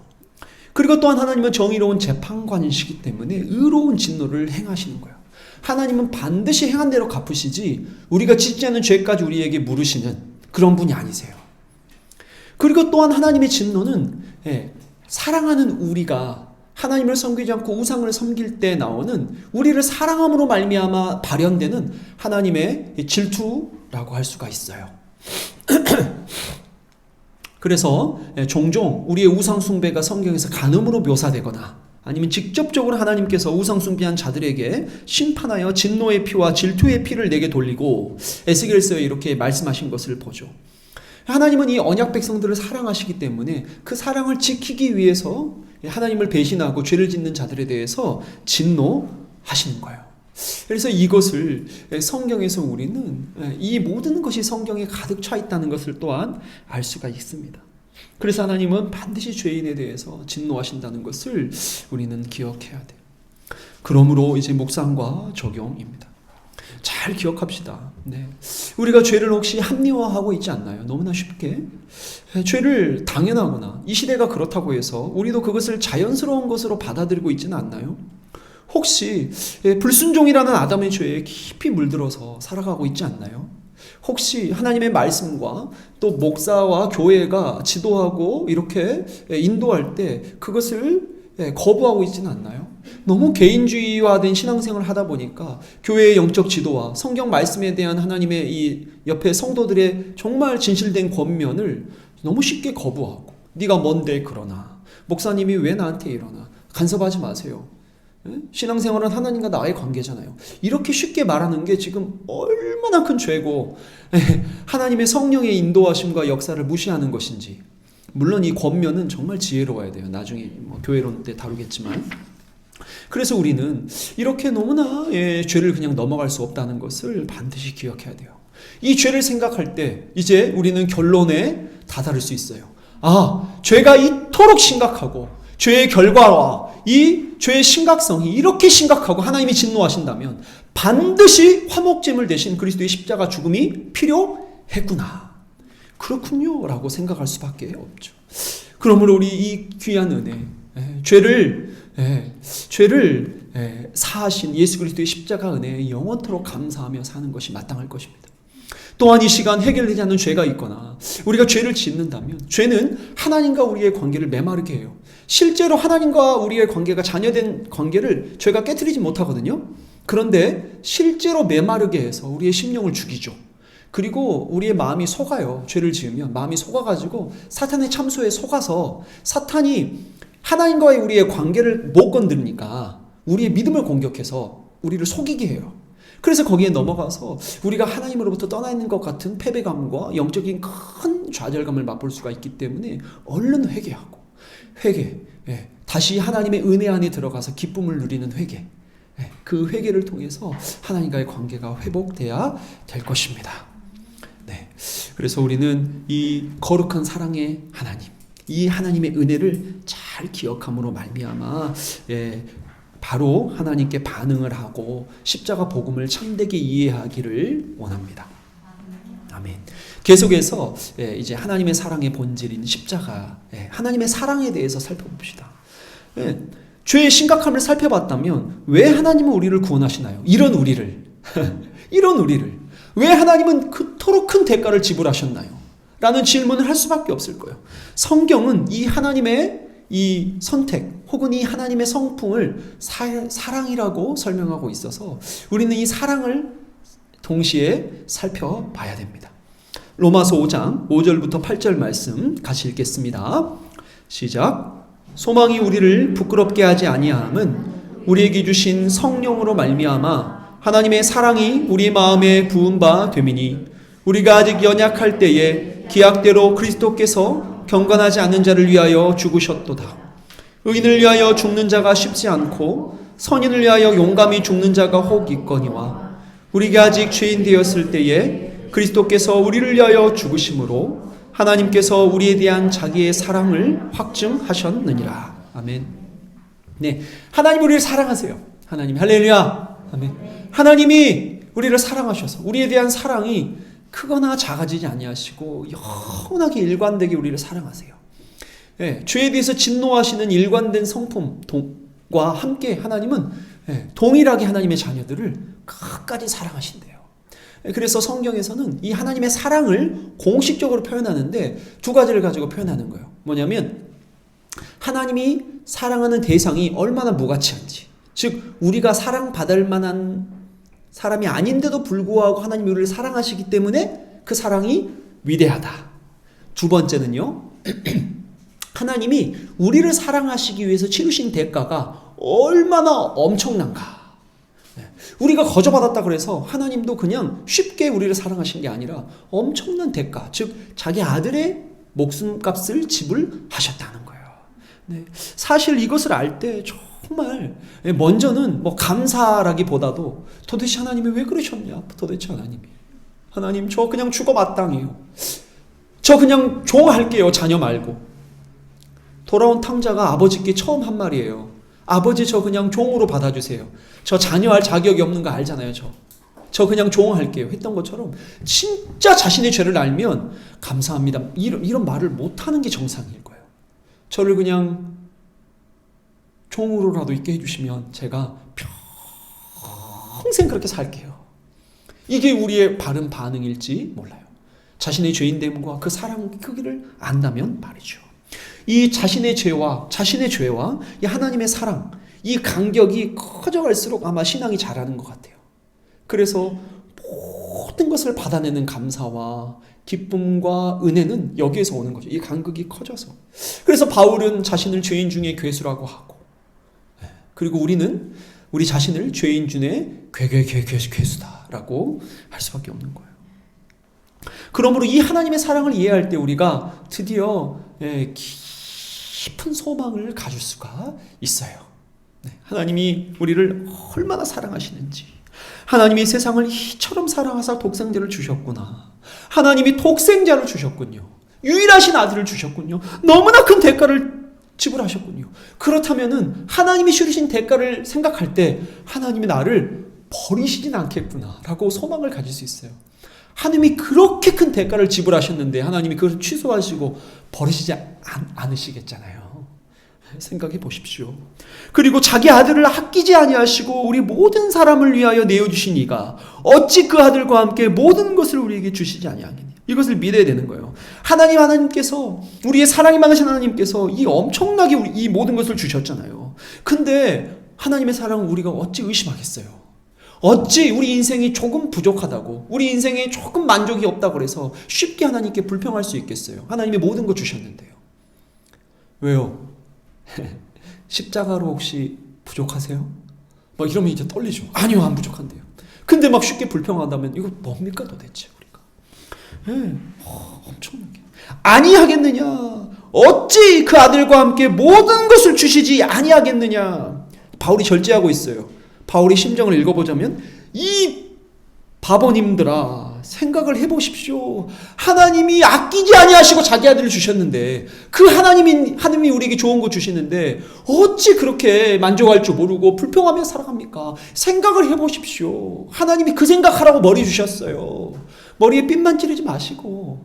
그리고 또한 하나님은 정의로운 재판관이시기 때문에 의로운 진노를 행하시는 거예요. 하나님은 반드시 행한 대로 갚으시지 우리가 짓지 않은 죄까지 우리에게 물으시는 그런 분이 아니세요. 그리고 또한 하나님의 진노는 사랑하는 우리가 하나님을 섬기지 않고 우상을 섬길 때 나오는 우리를 사랑함으로 말미암아 발현되는 하나님의 질투라고 할 수가 있어요. 그래서 종종 우리의 우상 숭배가 성경에서 간음으로 묘사되거나 아니면 직접적으로 하나님께서 우상 숭배한 자들에게 심판하여 진노의 피와 질투의 피를 내게 돌리고 에스겔서에 이렇게 말씀하신 것을 보죠. 하나님은 이 언약 백성들을 사랑하시기 때문에 그 사랑을 지키기 위해서 하나님을 배신하고 죄를 짓는 자들에 대해서 진노하시는 거예요. 그래서 이것을 성경에서 우리는 이 모든 것이 성경에 가득 차 있다는 것을 또한 알 수가 있습니다. 그래서 하나님은 반드시 죄인에 대해서 진노하신다는 것을 우리는 기억해야 돼요. 그러므로 이제 묵상과 적용입니다. 잘 기억합시다. 우리가 죄를 혹시 합리화하고 있지 않나요? 너무나 쉽게 죄를 당연하거나 이 시대가 그렇다고 해서 우리도 그것을 자연스러운 것으로 받아들이고 있지는 않나요? 혹시 불순종이라는 아담의 죄에 깊이 물들어서 살아가고 있지 않나요? 혹시 하나님의 말씀과 또 목사와 교회가 지도하고 이렇게 인도할 때 그것을 거부하고 있지는 않나요? 너무 개인주의화된 신앙생활을 하다 보니까 교회의 영적 지도와 성경 말씀에 대한 하나님의 이 옆에 성도들의 정말 진실된 권면을 너무 쉽게 거부하고 네가 뭔데 그러나 목사님이 왜 나한테 이러나 간섭하지 마세요. 신앙생활은 하나님과 나의 관계잖아요. 이렇게 쉽게 말하는 게 지금 얼마나 큰 죄고 하나님의 성령의 인도하심과 역사를 무시하는 것인지. 물론 이 권면은 정말 지혜로워야 돼요. 나중에 교회론 때 다루겠지만. 그래서 우리는 이렇게 너무나 죄를 그냥 넘어갈 수 없다는 것을 반드시 기억해야 돼요. 이 죄를 생각할 때 이제 우리는 결론에 다다를 수 있어요. 죄가 이토록 심각하고 죄의 결과와 이 죄의 심각성이 이렇게 심각하고 하나님이 진노하신다면 반드시 화목제물 대신 그리스도의 십자가 죽음이 필요했구나. 그렇군요 라고 생각할 수밖에 없죠. 그러므로 우리 이 귀한 은혜, 죄를 사하신 예수 그리스도의 십자가 은혜에 영원토록 감사하며 사는 것이 마땅할 것입니다. 또한 이 시간 해결되지 않는 죄가 있거나 우리가 죄를 짓는다면 죄는 하나님과 우리의 관계를 메마르게 해요. 실제로 하나님과 우리의 관계가 자녀된 관계를 죄가 깨트리지 못하거든요. 그런데 실제로 메마르게 해서 우리의 심령을 죽이죠. 그리고 우리의 마음이 속아요. 죄를 지으면 마음이 속아가지고 사탄의 참소에 속아서 사탄이 하나님과의 우리의 관계를 못 건드리니까 우리의 믿음을 공격해서 우리를 속이게 해요. 그래서 거기에 넘어가서 우리가 하나님으로부터 떠나 있는 것 같은 패배감과 영적인 큰 좌절감을 맛볼 수가 있기 때문에 얼른 회개하고 다시 하나님의 은혜 안에 들어가서 기쁨을 누리는 회개, 그 회개를 통해서 하나님과의 관계가 회복돼야 될 것입니다. 그래서 우리는 이 거룩한 사랑의 하나님, 이 하나님의 은혜를 잘 기억함으로 말미암아 바로 하나님께 반응을 하고 십자가 복음을 참되게 이해하기를 원합니다. 아멘. 계속해서 이제 하나님의 사랑의 본질인 십자가, 하나님의 사랑에 대해서 살펴봅시다. 죄의 심각함을 살펴봤다면 왜 하나님은 우리를 구원하시나요? 이런 우리를 왜 하나님은 그토록 큰 대가를 지불하셨나요? 라는 질문을 할 수밖에 없을 거예요. 성경은 이 하나님의 이 선택 혹은 이 하나님의 성품을 사랑이라고 설명하고 있어서 우리는 이 사랑을 동시에 살펴봐야 됩니다. 로마서 5장 5절부터 8절 말씀 같이 읽겠습니다. 시작. 소망이 우리를 부끄럽게 하지 아니함은 우리에게 주신 성령으로 말미암아 하나님의 사랑이 우리 마음에 부은 바 됨이니 우리가 아직 연약할 때에 기약대로 그리스도께서 경건하지 않는 자를 위하여 죽으셨도다. 의인을 위하여 죽는 자가 쉽지 않고 선인을 위하여 용감히 죽는 자가 혹 있거니와 우리가 아직 죄인 되었을 때에 그리스도께서 우리를 위하여 죽으심으로 하나님께서 우리에 대한 자기의 사랑을 확증하셨느니라. 아멘. 하나님 우리를 사랑하세요. 하나님 할렐루야. 아멘. 하나님이 우리를 사랑하셔서 우리에 대한 사랑이 크거나 작아지지 아니하시고 영원하게 일관되게 우리를 사랑하세요. 죄에 대해서 진노하시는 일관된 성품과 함께 하나님은 동일하게 하나님의 자녀들을 끝까지 사랑하신대요. 그래서 성경에서는 이 하나님의 사랑을 공식적으로 표현하는데 두 가지를 가지고 표현하는 거예요. 뭐냐면 하나님이 사랑하는 대상이 얼마나 무가치한지, 즉 우리가 사랑받을 만한 사람이 아닌데도 불구하고 하나님이 우리를 사랑하시기 때문에 그 사랑이 위대하다. 두 번째는요, 하나님이 우리를 사랑하시기 위해서 치르신 대가가 얼마나 엄청난가. 우리가 거저받았다 그래서 하나님도 그냥 쉽게 우리를 사랑하신 게 아니라 엄청난 대가, 즉 자기 아들의 목숨값을 지불하셨다는 거예요. 사실 이것을 알 때 정말 먼저는 감사라기보다도 도대체 하나님이 왜 그러셨냐? 도대체 하나님 저 그냥 죽어 마땅해요. 저 그냥 종할게요. 자녀 말고. 돌아온 탕자가 아버지께 처음 한 말이에요. 아버지 저 그냥 종으로 받아주세요. 저 자녀할 자격이 없는 거 알잖아요. 저 그냥 종할게요. 했던 것처럼 진짜 자신의 죄를 알면 감사합니다. 이런 말을 못하는 게 정상일 거예요. 저를 그냥 종으로라도 있게 해주시면 제가 평생 그렇게 살게요. 이게 우리의 바른 반응일지 몰라요. 자신의 죄인됨과 그 사랑의 크기를 안다면 말이죠. 이 자신의 죄와 이 하나님의 사랑, 이 간격이 커져갈수록 아마 신앙이 자라는 것 같아요. 그래서 모든 것을 받아내는 감사와 기쁨과 은혜는 여기에서 오는 거죠. 이 간격이 커져서. 그래서 바울은 자신을 죄인 중에 괴수라고 하고, 그리고 우리는 우리 자신을 죄인 중에 괴수다라고 할 수밖에 없는 거예요. 그러므로 이 하나님의 사랑을 이해할 때 우리가 드디어 깊은 소망을 가질 수가 있어요. 하나님이 우리를 얼마나 사랑하시는지, 하나님이 세상을 이처럼 사랑하사 독생자를 주셨구나, 하나님이 독생자를 주셨군요, 유일하신 아들을 주셨군요, 너무나 큰 대가를 지불하셨군요. 그렇다면은 하나님이 치르신 대가를 생각할 때 하나님이 나를 버리시진 않겠구나 라고 소망을 가질 수 있어요. 하나님이 그렇게 큰 대가를 지불하셨는데 하나님이 그것을 취소하시고 버리시지 않으시겠잖아요. 생각해 보십시오. 그리고 자기 아들을 아끼지 아니하시고 우리 모든 사람을 위하여 내어주신 이가 어찌 그 아들과 함께 모든 것을 우리에게 주시지 아니하겠니? 이것을 믿어야 되는 거예요. 하나님께서, 우리의 사랑이 많으신 하나님께서 이 엄청나게 이 모든 것을 주셨잖아요. 근데 하나님의 사랑을 우리가 어찌 의심하겠어요? 어찌 우리 인생이 조금 부족하다고, 우리 인생에 조금 만족이 없다고 그래서 쉽게 하나님께 불평할 수 있겠어요? 하나님이 모든 거 주셨는데요. 왜요? 십자가로 혹시 부족하세요? 막 이러면 이제 떨리죠. 아니요, 안 부족한데요. 근데 막 쉽게 불평한다면 이거 뭡니까 도대체 우리가? 예, 엄청나게. 아니하겠느냐? 어찌 그 아들과 함께 모든 것을 주시지 아니하겠느냐? 바울이 절제하고 있어요. 바울의 심정을 읽어보자면 이 바보님들아 생각을 해보십시오. 하나님이 아끼지 아니하시고 자기 아들을 주셨는데 그 하나님이 우리에게 좋은 거 주시는데 어찌 그렇게 만족할 줄 모르고 불평하며 살아갑니까? 생각을 해보십시오. 하나님이 그 생각하라고 머리 주셨어요. 머리에 핀만 찌르지 마시고.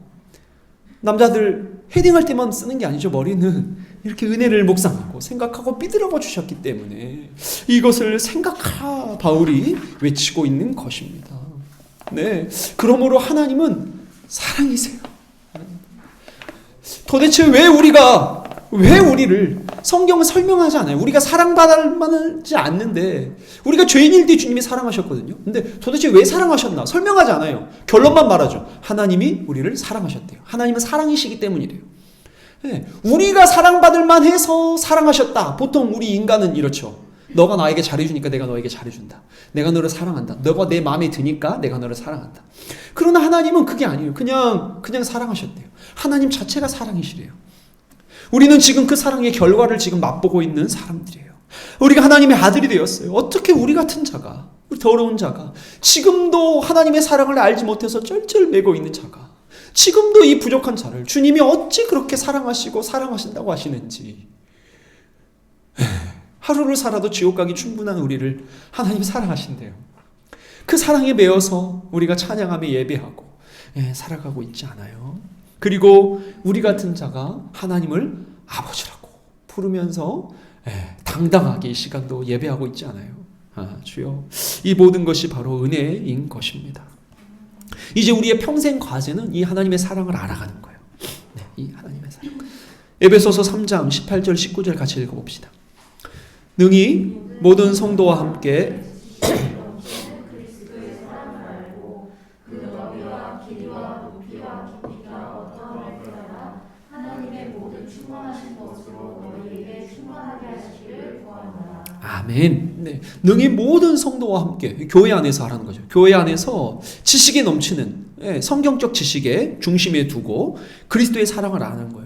남자들 헤딩할 때만 쓰는 게 아니죠. 머리는 이렇게 은혜를 묵상하고 생각하고 삐들어봐 주셨기 때문에 이것을 생각하라 바울이 외치고 있는 것입니다. 네, 그러므로 하나님은 사랑이세요. 도대체 왜 우리를 성경은 설명하지 않아요. 우리가 사랑받을 만하지 않는데 우리가 죄인일 때 주님이 사랑하셨거든요. 근데 도대체 왜 사랑하셨나? 설명하지 않아요. 결론만 말하죠. 하나님이 우리를 사랑하셨대요. 하나님은 사랑이시기 때문이래요. 네, 우리가 사랑받을 만해서 사랑하셨다. 보통 우리 인간은 이렇죠. 너가 나에게 잘해주니까 내가 너에게 잘해준다. 내가 너를 사랑한다. 너가 내 마음에 드니까 내가 너를 사랑한다. 그러나 하나님은 그게 아니에요. 그냥 사랑하셨대요. 하나님 자체가 사랑이시래요. 우리는 지금 그 사랑의 결과를 지금 맛보고 있는 사람들이에요. 우리가 하나님의 아들이 되었어요. 어떻게 우리 같은 자가, 우리 더러운 자가, 지금도 하나님의 사랑을 알지 못해서 쩔쩔매고 있는 자가, 지금도 이 부족한 자를 주님이 어찌 그렇게 사랑하시고 사랑하신다고 하시는지, 하루를 살아도 지옥 가기 충분한 우리를 하나님이 사랑하신대요. 그 사랑에 매여서 우리가 찬양하며 예배하고 살아가고 있지 않아요. 그리고 우리 같은 자가 하나님을 아버지라고 부르면서 당당하게 이 시간도 예배하고 있지 않아요. 주여, 이 모든 것이 바로 은혜인 것입니다. 이제 우리의 평생 과제는 이 하나님의 사랑을 알아가는 거예요. 이 하나님의 사랑. 에베소서 3장 18절 19절 같이 읽어봅시다. 능히 모든 성도와 함께 아멘. 네, 능히 모든 성도와 함께 교회 안에서 하라는 거죠. 교회 안에서 지식에 넘치는 성경적 지식에 중심에 두고 그리스도의 사랑을 아는 거예요.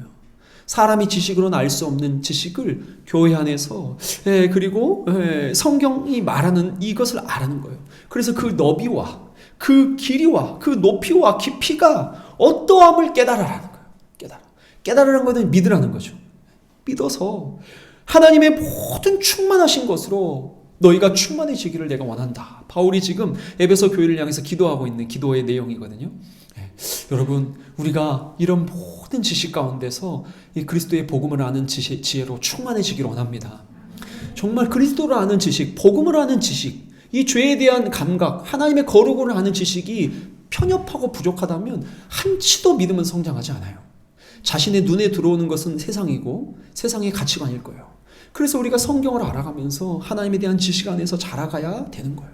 사람이 지식으로는 알 수 없는 지식을 교회 안에서 그리고 성경이 말하는 이것을 알아는 거예요. 그래서 그 너비와 그 길이와 그 높이와 깊이가 어떠함을 깨달으라는 거예요. 깨달으라는 것은 믿으라는 거죠. 믿어서 하나님의 모든 충만하신 것으로 너희가 충만해지기를 내가 원한다. 바울이 지금 에베소 교회를 향해서 기도하고 있는 기도의 내용이거든요. 여러분, 우리가 이런 모든 지식 가운데서 이 그리스도의 복음을 아는 지혜로 충만해지기를 원합니다. 정말 그리스도를 아는 지식, 복음을 아는 지식, 이 죄에 대한 감각, 하나님의 거룩을 아는 지식이 편협하고 부족하다면 한치도 믿음은 성장하지 않아요. 자신의 눈에 들어오는 것은 세상이고 세상의 가치관일 거예요. 그래서 우리가 성경을 알아가면서 하나님에 대한 지식 안에서 자라가야 되는 거예요.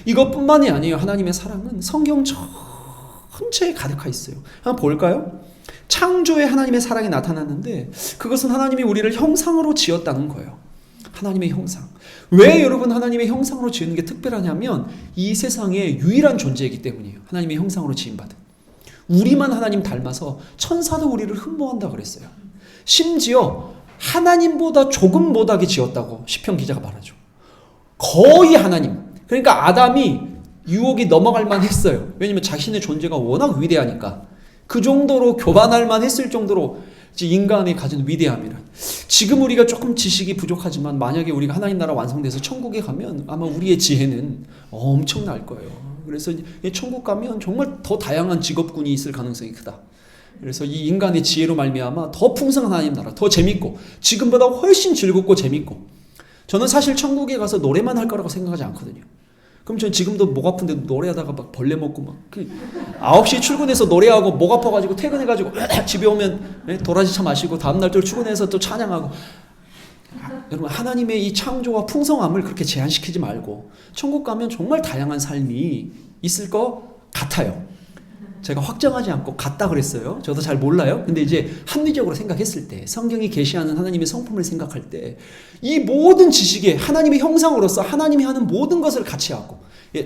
이것뿐만이 아니에요. 하나님의 사랑은 성경 전체에 가득하 있어요. 한번 볼까요? 창조에 하나님의 사랑이 나타났는데 그것은 하나님이 우리를 형상으로 지었다는 거예요. 하나님의 형상. 왜 여러분 하나님의 형상으로 지은 게 특별하냐면 이 세상의 유일한 존재이기 때문이에요. 하나님의 형상으로 지음받은. 우리만 하나님 닮아서 천사도 우리를 흠모한다 그랬어요. 심지어 하나님보다 조금 못하게 지었다고 시편 기자가 말하죠. 거의 하나님. 그러니까 아담이 유혹이 넘어갈 만했어요. 왜냐하면 자신의 존재가 워낙 위대하니까. 그 정도로 교만할 만했을 정도로 인간이 가진 위대함이란. 지금 우리가 조금 지식이 부족하지만 만약에 우리가 하나님 나라 완성돼서 천국에 가면 아마 우리의 지혜는 엄청날 거예요. 그래서 천국 가면 정말 더 다양한 직업군이 있을 가능성이 크다. 그래서 이 인간의 지혜로 말미암아 더 풍성한 하나님 나라, 더 재밌고 지금보다 훨씬 즐겁고 재밌고. 저는 사실 천국에 가서 노래만 할 거라고 생각하지 않거든요. 그럼 전 지금도 목 아픈데 노래하다가 막 벌레 먹고 막 9시에 출근해서 노래하고 목 아파가지고 퇴근해가지고 집에 오면 도라지 차 마시고 다음날 또 출근해서 또 찬양하고. 여러분, 하나님의 이 창조와 풍성함을 그렇게 제한시키지 말고 천국 가면 정말 다양한 삶이 있을 것 같아요. 제가 확정하지 않고 같다 그랬어요. 저도 잘 몰라요. 근데 이제 합리적으로 생각했을 때, 성경이 계시하는 하나님의 성품을 생각할 때, 이 모든 지식에 하나님의 형상으로서 하나님이 하는 모든 것을 같이 하고,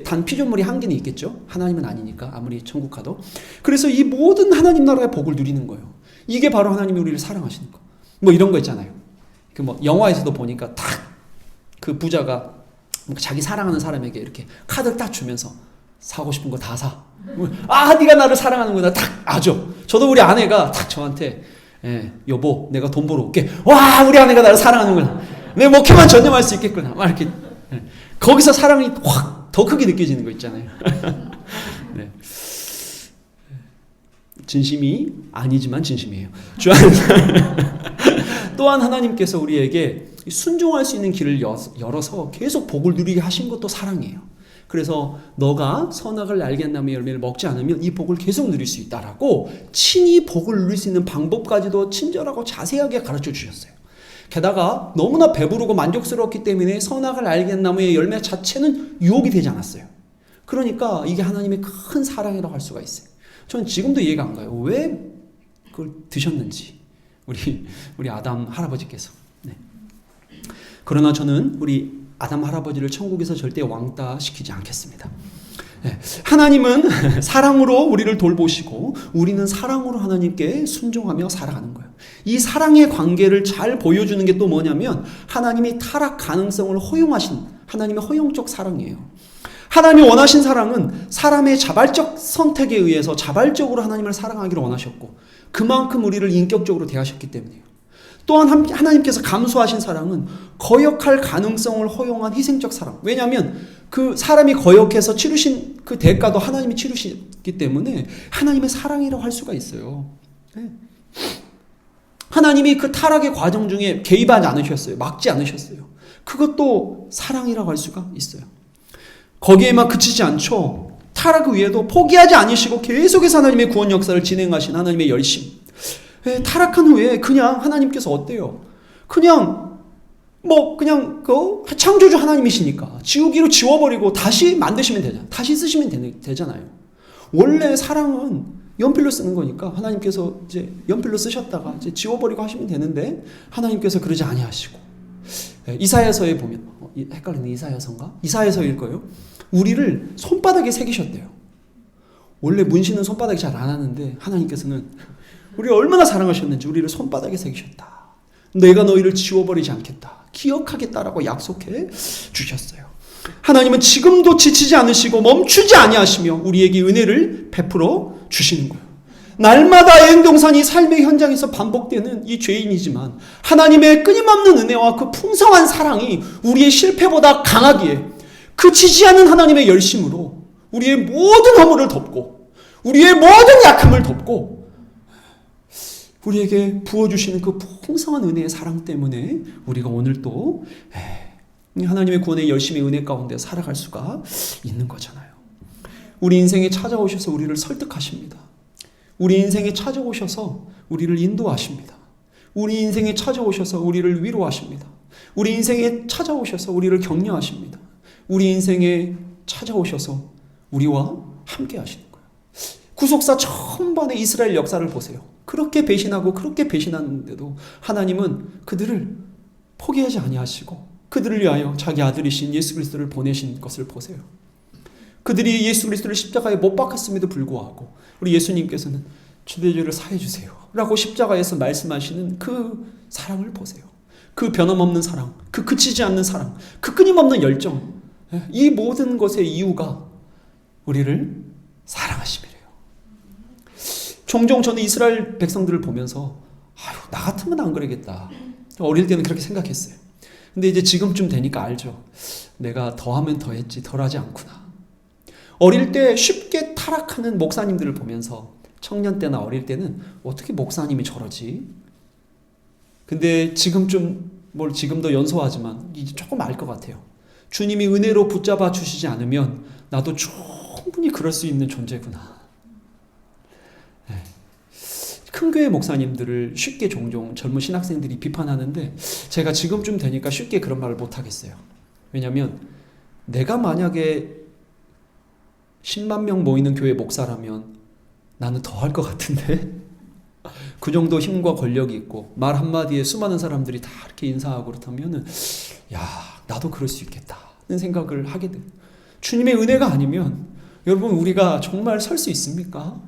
단 피조물이 한계는 있겠죠. 하나님은 아니니까 아무리 천국 가도. 그래서 이 모든 하나님 나라의 복을 누리는 거예요. 이게 바로 하나님이 우리를 사랑하시는 거. 뭐 이런 거 있잖아요. 그 뭐 영화에서도 보니까 딱 그 부자가 자기 사랑하는 사람에게 이렇게 카드를 딱 주면서 사고 싶은 거 다 사. 아, 네가 나를 사랑하는구나. 딱 아죠. 저도 우리 아내가 딱 저한테 여보, 내가 돈 벌어 올게. 와, 우리 아내가 나를 사랑하는구나. 내 목회만 전념할 수 있겠구나. 막 이렇게 거기서 사랑이 확 더 크게 느껴지는 거 있잖아요. 네. 진심이 아니지만 진심이에요. 또한 하나님께서 우리에게 순종할 수 있는 길을 열어서 계속 복을 누리게 하신 것도 사랑이에요. 그래서 너가 선악을 알게 나무의 열매를 먹지 않으면 이 복을 계속 누릴 수 있다라고 친히 복을 누릴 수 있는 방법까지도 친절하고 자세하게 가르쳐 주셨어요. 게다가 너무나 배부르고 만족스러웠기 때문에 선악을 알게 나무의 열매 자체는 유혹이 되지 않았어요. 그러니까 이게 하나님의 큰 사랑이라고 할 수가 있어요. 저는 지금도 이해가 안 가요. 왜 그걸 드셨는지 우리 아담 할아버지께서. 네. 그러나 저는 우리 아담 할아버지를 천국에서 절대 왕따 시키지 않겠습니다. 네. 하나님은 사랑으로 우리를 돌보시고 우리는 사랑으로 하나님께 순종하며 살아가는 거예요. 이 사랑의 관계를 잘 보여주는 게 또 뭐냐면 하나님이 타락 가능성을 허용하신 하나님의 허용적 사랑이에요. 하나님이 원하신 사랑은 사람의 자발적 선택에 의해서 자발적으로 하나님을 사랑하기를 원하셨고 그만큼 우리를 인격적으로 대하셨기 때문이에요. 또한 하나님께서 감수하신 사랑은 거역할 가능성을 허용한 희생적 사랑. 왜냐하면 그 사람이 거역해서 치르신 그 대가도 하나님이 치르시기 때문에 하나님의 사랑이라고 할 수가 있어요. 네. 하나님이 그 타락의 과정 중에 개입하지 않으셨어요. 막지 않으셨어요. 그것도 사랑이라고 할 수가 있어요. 거기에만 그치지 않죠. 타락 위에도 포기하지 않으시고 계속해서 하나님의 구원 역사를 진행하신 하나님의 열심. 타락한 후에 그냥 하나님께서 어때요? 그냥 그 창조주 하나님이시니까 지우기로 지워버리고 다시 만드시면 되잖아요. 다시 쓰시면 되잖아요. 원래 사랑은 연필로 쓰는 거니까 하나님께서 이제 연필로 쓰셨다가 이제 지워버리고 하시면 되는데 하나님께서 그러지 아니하시고 이사야서에 보면 헷갈리는 이사야서인가? 이사야서일 거예요. 우리를 손바닥에 새기셨대요. 원래 문신은 손바닥에 잘 안 하는데 하나님께서는 우리를 얼마나 사랑하셨는지 우리를 손바닥에 새기셨다. 내가 너희를 지워버리지 않겠다. 기억하겠다라고 약속해 주셨어요. 하나님은 지금도 지치지 않으시고 멈추지 아니하시며 우리에게 은혜를 베풀어 주시는 거예요. 날마다 애행동산이 삶의 현장에서 반복되는 이 죄인이지만 하나님의 끊임없는 은혜와 그 풍성한 사랑이 우리의 실패보다 강하기에 그치지 않은 하나님의 열심으로 우리의 모든 허물을 덮고 우리의 모든 약함을 덮고 우리에게 부어주시는 그 풍성한 은혜의 사랑 때문에 우리가 오늘 또 하나님의 구원의 열심의 은혜 가운데 살아갈 수가 있는 거잖아요. 우리 인생에 찾아오셔서 우리를 설득하십니다. 우리 인생에 찾아오셔서 우리를 인도하십니다. 우리 인생에 찾아오셔서 우리를 위로하십니다. 우리 인생에 찾아오셔서 우리를 격려하십니다. 우리 인생에 찾아오셔서 우리와 함께 하시는 거예요. 구속사 전반의 이스라엘 역사를 보세요. 그렇게 배신하고 그렇게 배신하는데도 하나님은 그들을 포기하지 아니하시고 그들을 위하여 자기 아들이신 예수 그리스도를 보내신 것을 보세요. 그들이 예수 그리스도를 십자가에 못 박았음에도 불구하고 우리 예수님께서는 주의 죄를 사해 주세요 라고 십자가에서 말씀하시는 그 사랑을 보세요. 그 변함없는 사랑, 그 그치지 않는 사랑, 그 끊임없는 열정, 이 모든 것의 이유가 우리를 사랑하심이래요. 종종 저는 이스라엘 백성들을 보면서 나 같으면 안 그러겠다. 어릴 때는 그렇게 생각했어요. 근데 이제 지금쯤 되니까 알죠. 내가 더하면 더했지 덜하지 않구나. 어릴 때 쉽게 타락하는 목사님들을 보면서 청년 때나 어릴 때는 어떻게 목사님이 저러지? 근데 지금도 연소하지만 이제 조금 알 것 같아요. 주님이 은혜로 붙잡아 주시지 않으면 나도 충분히 그럴 수 있는 존재구나. 큰 교회 목사님들을 쉽게 종종 젊은 신학생들이 비판하는데 제가 지금쯤 되니까 쉽게 그런 말을 못 하겠어요. 왜냐하면 내가 만약에 10만 명 모이는 교회 목사라면 나는 더 할 것 같은데. 그 정도 힘과 권력이 있고 말 한마디에 수많은 사람들이 다 이렇게 인사하고 그렇다면은 야, 나도 그럴 수 있겠다는 생각을 하게 돼요. 주님의 은혜가 아니면 여러분 우리가 정말 설 수 있습니까?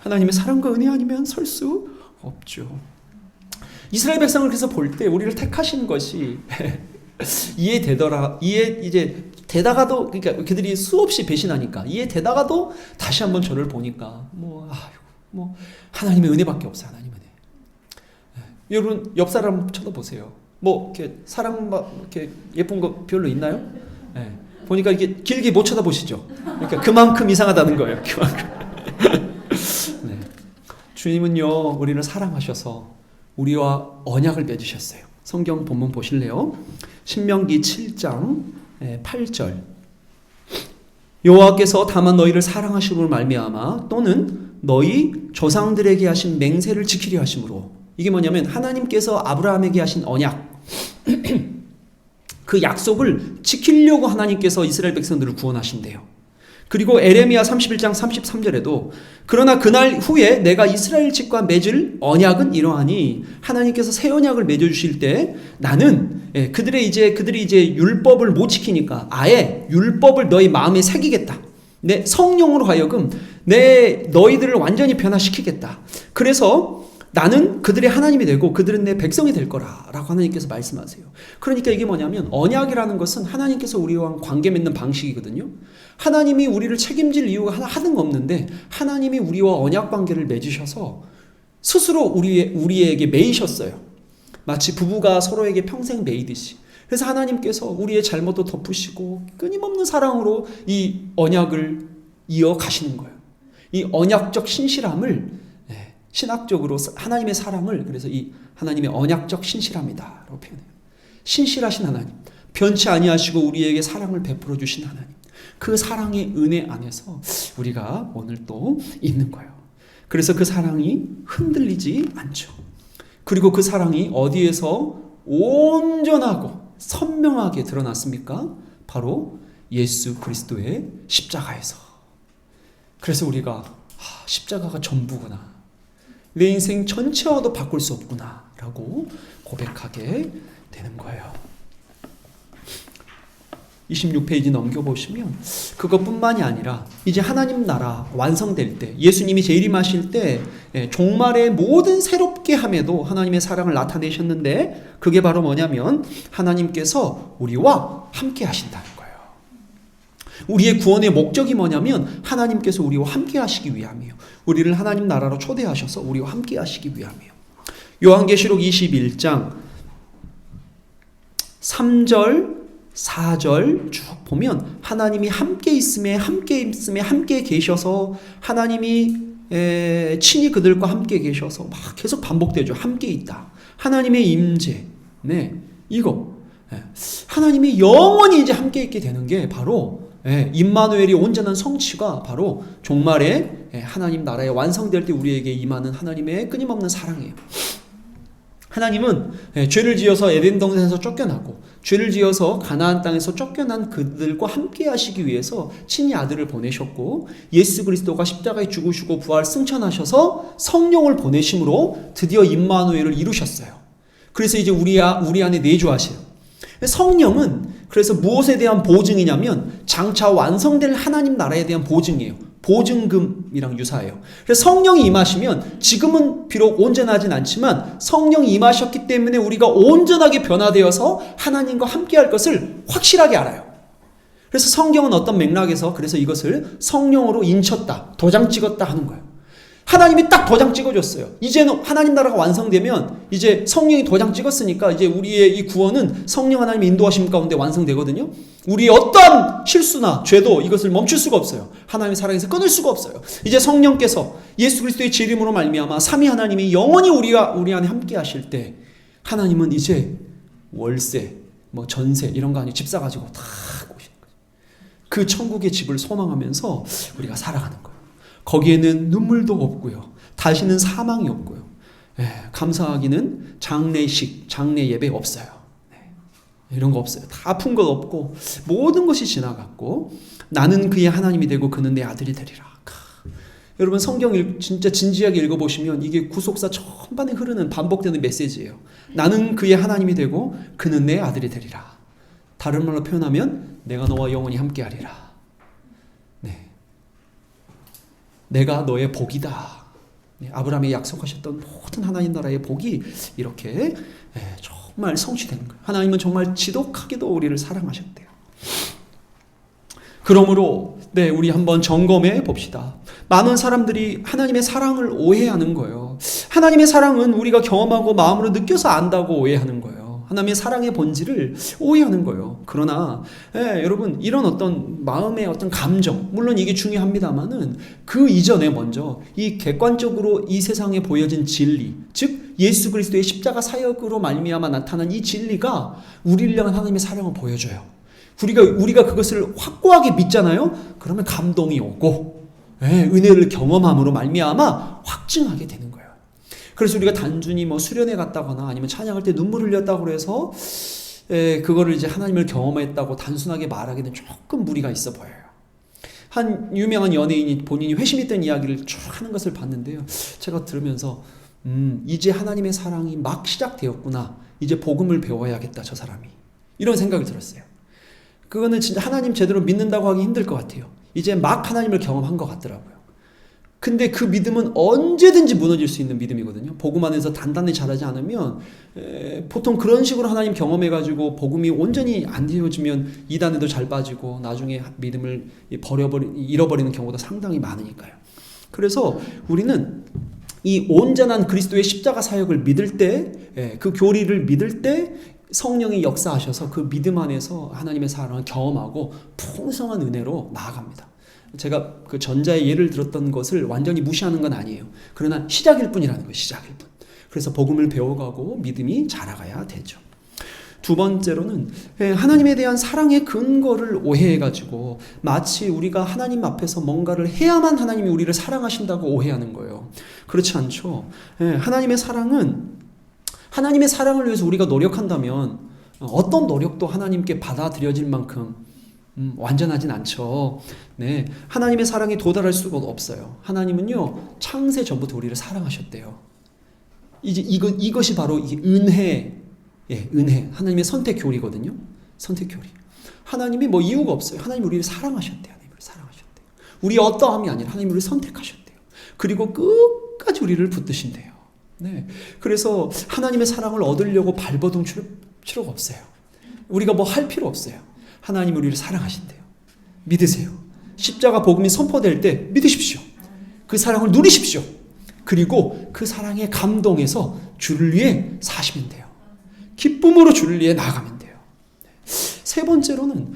하나님의 사랑과 은혜 아니면 설 수 없죠. 이스라엘 백성을 그래서 볼 때 우리를 택하신 것이 되다가도, 그러니까 그들이 수없이 배신하니까 이해되다가도 다시 한번 저를 보니까 하나님의 은혜밖에 없어요. 하나님의 은혜. 여러분 옆 사람 쳐다보세요. 이렇게 이렇게 예쁜 거 별로 있나요? 보니까 이렇게 길게 못 쳐다보시죠. 그러니까 그만큼 이상하다는 거예요. 그만큼. 네. 주님은요 우리를 사랑하셔서 우리와 언약을 맺으셨어요. 성경 본문 보실래요? 신명기 7장 8절. 여호와께서 다만 너희를 사랑하심으로 말미암아 또는 너희 조상들에게 하신 맹세를 지키려 하심으로. 이게 뭐냐면 하나님께서 아브라함에게 하신 언약, 그 약속을 지키려고 하나님께서 이스라엘 백성들을 구원하신대요. 그리고 에레미야 31장 33절에도 그러나 그날 후에 내가 이스라엘 집과 맺을 언약은 이러하니 하나님께서 새 언약을 맺어주실 때 나는 그들이 이제 율법을 못 지키니까 아예 율법을 너희 마음에 새기겠다. 내 성령으로 하여금 너희들을 완전히 변화시키겠다. 그래서 나는 그들의 하나님이 되고 그들은 내 백성이 될 거라라고 하나님께서 말씀하세요. 그러니까 이게 뭐냐면 언약이라는 것은 하나님께서 우리와 관계 맺는 방식이거든요. 하나님이 우리를 책임질 이유가 하나도 없는데 하나님이 우리와 언약 관계를 맺으셔서 스스로 우리에게 매이셨어요. 마치 부부가 서로에게 평생 매이듯이. 그래서 하나님께서 우리의 잘못도 덮으시고 끊임없는 사랑으로 이 언약을 이어가시는 거예요. 이 언약적 신실함을 신학적으로 하나님의 사랑을 그래서 이 하나님의 언약적 신실함이다라고 표현해요. 신실하신 하나님, 변치 아니하시고 우리에게 사랑을 베풀어 주신 하나님, 그 사랑의 은혜 안에서 우리가 오늘 또 있는 거예요. 그래서 그 사랑이 흔들리지 않죠. 그리고 그 사랑이 어디에서 온전하고 선명하게 드러났습니까? 바로 예수 그리스도의 십자가에서. 그래서 우리가 십자가가 전부구나, 내 인생 전체와도 바꿀 수 없구나 라고 고백하게 되는 거예요. 26페이지 넘겨보시면 그것뿐만이 아니라 이제 하나님 나라 완성될 때 예수님이 재림하실 때 종말의 모든 새롭게 함에도 하나님의 사랑을 나타내셨는데 그게 바로 뭐냐면 하나님께서 우리와 함께 하신다는 거예요. 우리의 구원의 목적이 뭐냐면 하나님께서 우리와 함께 하시기 위함이에요. 우리를 하나님 나라로 초대하셔서 우리와 함께 하시기 위함이에요. 요한계시록 21장 3절 4절 쭉 보면 하나님이 함께 있음에 함께 계셔서 하나님이 친히 그들과 함께 계셔서 막 계속 반복되죠. 함께 있다. 하나님의 임재. 네, 이거 하나님이 영원히 이제 함께 있게 되는 게 바로 임마누엘이 온전한 성취가 바로 종말에 하나님 나라에 완성될 때 우리에게 임하는 하나님의 끊임없는 사랑이에요. 하나님은 죄를 지어서 에덴 동산에서 쫓겨나고 죄를 지어서 가나안 땅에서 쫓겨난 그들과 함께 하시기 위해서 친히 아들을 보내셨고 예수 그리스도가 십자가에 죽으시고 부활 승천하셔서 성령을 보내심으로 드디어 임마누엘을 이루셨어요. 그래서 이제 우리 안에 내주하세요. 성령은 그래서 무엇에 대한 보증이냐면 장차 완성될 하나님 나라에 대한 보증이에요. 보증금이랑 유사해요. 그래서 성령이 임하시면 지금은 비록 온전하진 않지만 성령이 임하셨기 때문에 우리가 온전하게 변화되어서 하나님과 함께할 것을 확실하게 알아요. 그래서 성경은 어떤 맥락에서 그래서 이것을 성령으로 인쳤다, 도장 찍었다 하는 거예요. 하나님이 딱 도장 찍어줬어요. 이제는 하나님 나라가 완성되면 이제 성령이 도장 찍었으니까 이제 우리의 이 구원은 성령 하나님의 인도하심 가운데 완성되거든요. 우리의 어떠한 실수나 죄도 이것을 멈출 수가 없어요. 하나님의 사랑에서 끊을 수가 없어요. 이제 성령께서 예수 그리스도의 재림으로 말미암아 삼위 하나님이 영원히 우리 안에 함께 하실 때 하나님은 이제 월세, 전세 이런 거 아니고 집 사가지고 다 오시는 거예요. 그 천국의 집을 소망하면서 우리가 살아가는 거예요. 거기에는 눈물도 없고요. 다시는 사망이 없고요. 감사하기는 장례식, 장례 예배 없어요. 이런 거 없어요. 다 아픈 것 없고 모든 것이 지나갔고 나는 그의 하나님이 되고 그는 내 아들이 되리라. 여러분 성경 진짜 진지하게 읽어보시면 이게 구속사 전반에 흐르는 반복되는 메시지예요. 나는 그의 하나님이 되고 그는 내 아들이 되리라. 다른 말로 표현하면 내가 너와 영원히 함께하리라. 네. 내가 너의 복이다. 네. 아브라함이 약속하셨던 모든 하나님 나라의 복이 이렇게 정말 성취되는 거예요. 하나님은 정말 지독하게도 우리를 사랑하셨대요. 그러므로 우리 한번 점검해 봅시다. 많은 사람들이 하나님의 사랑을 오해하는 거예요. 하나님의 사랑은 우리가 경험하고 마음으로 느껴서 안다고 오해하는 거예요. 하나님의 사랑의 본질을 오해하는 거예요. 그러나 여러분 이런 어떤 마음의 어떤 감정, 물론 이게 중요합니다만은 그 이전에 먼저 이 객관적으로 이 세상에 보여진 진리, 즉 예수 그리스도의 십자가 사역으로 말미암아 나타난 이 진리가 우리를 향한 하나님의 사랑을 보여줘요. 우리가 그것을 확고하게 믿잖아요. 그러면 감동이 오고 은혜를 경험함으로 말미암아 확증하게 되는 거예요. 그래서 우리가 단순히 수련회 갔다거나 아니면 찬양할 때 눈물 흘렸다고 해서 그거를 이제 하나님을 경험했다고 단순하게 말하기는 조금 무리가 있어 보여요. 한 유명한 연예인이 본인이 회심했던 이야기를 쭉 하는 것을 봤는데요. 제가 들으면서 이제 하나님의 사랑이 막 시작되었구나. 이제 복음을 배워야겠다 저 사람이. 이런 생각이 들었어요. 그거는 진짜 하나님 제대로 믿는다고 하기 힘들 것 같아요. 이제 막 하나님을 경험한 것 같더라고요. 근데 그 믿음은 언제든지 무너질 수 있는 믿음이거든요. 복음 안에서 단단히 자라지 않으면 보통 그런 식으로 하나님 경험해가지고 복음이 온전히 안 되어지면 이단에도 잘 빠지고 나중에 믿음을 잃어버리는 경우도 상당히 많으니까요. 그래서 우리는 이 온전한 그리스도의 십자가 사역을 믿을 때, 그 교리를 믿을 때 성령이 역사하셔서 그 믿음 안에서 하나님의 사랑을 경험하고 풍성한 은혜로 나아갑니다. 제가 그 전자의 예를 들었던 것을 완전히 무시하는 건 아니에요. 그러나 시작일 뿐이라는 거예요. 시작일 뿐. 그래서 복음을 배워가고 믿음이 자라가야 되죠. 두 번째로는 하나님에 대한 사랑의 근거를 오해해가지고 마치 우리가 하나님 앞에서 뭔가를 해야만 하나님이 우리를 사랑하신다고 오해하는 거예요. 그렇지 않죠. 하나님의 사랑은 하나님의 사랑을 위해서 우리가 노력한다면 어떤 노력도 하나님께 받아들여질 만큼 완전하진 않죠. 네, 하나님의 사랑에 도달할 수가 없어요. 하나님은요 창세 전부터 우리를 사랑하셨대요. 이제 이것이 바로 이 은혜, 은혜, 하나님의 선택 교리거든요. 선택 교리. 하나님이 이유가 없어요. 하나님 우리를 사랑하셨대요. 하나님 우리를 사랑하셨대요. 우리 어떠함이 아니라 하나님 우리를 선택하셨대요. 그리고 끝까지 우리를 붙드신대요. 네, 그래서 하나님의 사랑을 얻으려고 발버둥 칠 필요가 없어요. 우리가 할 필요 없어요. 하나님 우리를 사랑하신대요. 믿으세요. 십자가 복음이 선포될 때 믿으십시오. 그 사랑을 누리십시오. 그리고 그 사랑에 감동해서 주를 위해 사시면 돼요. 기쁨으로 주를 위해 나아가면 돼요. 세 번째로는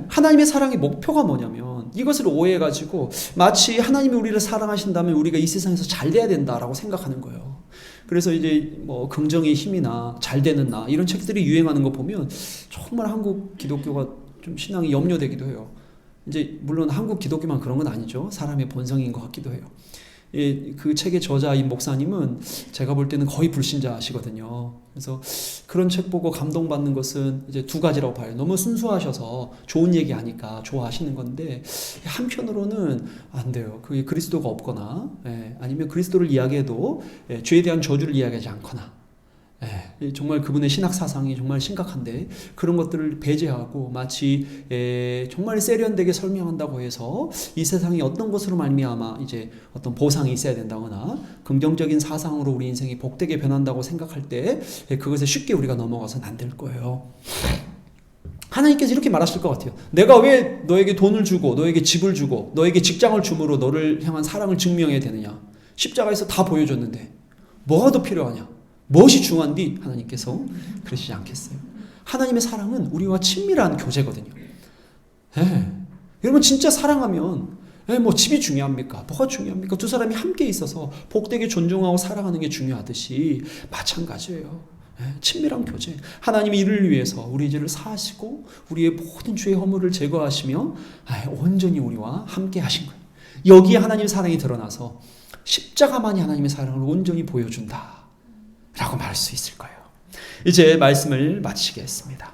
하나님의 사랑의 목표가 뭐냐면 이것을 오해해가지고 마치 하나님이 우리를 사랑하신다면 우리가 이 세상에서 잘 돼야 된다라고 생각하는 거예요. 그래서 이제 긍정의 힘이나 잘 되는 나 이런 책들이 유행하는 거 보면 정말 한국 기독교가 좀 신앙이 염려되기도 해요. 이제 물론 한국 기독교만 그런 건 아니죠. 사람의 본성인 것 같기도 해요. 그 책의 저자인 목사님은 제가 볼 때는 거의 불신자시거든요. 그래서 그런 책 보고 감동받는 것은 이제 두 가지라고 봐요. 너무 순수하셔서 좋은 얘기 하니까 좋아하시는 건데 한편으로는 안 돼요. 그게 그리스도가 없거나 아니면 그리스도를 이야기해도 죄에 대한 저주를 이야기하지 않거나 정말 그분의 신학 사상이 정말 심각한데 그런 것들을 배제하고 마치 정말 세련되게 설명한다고 해서 이 세상이 어떤 것으로 말미암아 이제 어떤 보상이 있어야 된다거나 긍정적인 사상으로 우리 인생이 복되게 변한다고 생각할 때 그것에 쉽게 우리가 넘어가서는 안 될 거예요. 하나님께서 이렇게 말하실 것 같아요. 내가 왜 너에게 돈을 주고 너에게 집을 주고 너에게 직장을 줌으로 너를 향한 사랑을 증명해야 되느냐. 십자가에서 다 보여줬는데 뭐가 더 필요하냐. 무엇이 중요한디? 하나님께서 그러시지 않겠어요. 하나님의 사랑은 우리와 친밀한 교제거든요. 여러분 진짜 사랑하면 집이 중요합니까? 뭐가 중요합니까? 두 사람이 함께 있어서 복되게 존중하고 사랑하는 게 중요하듯이 마찬가지예요. 친밀한 교제. 하나님이 이를 위해서 우리 죄를 사하시고 우리의 모든 죄의 허물을 제거하시며 온전히 우리와 함께 하신 거예요. 여기에 하나님의 사랑이 드러나서 십자가만이 하나님의 사랑을 온전히 보여준다 라고 말할 수 있을 거예요. 이제 말씀을 마치겠습니다.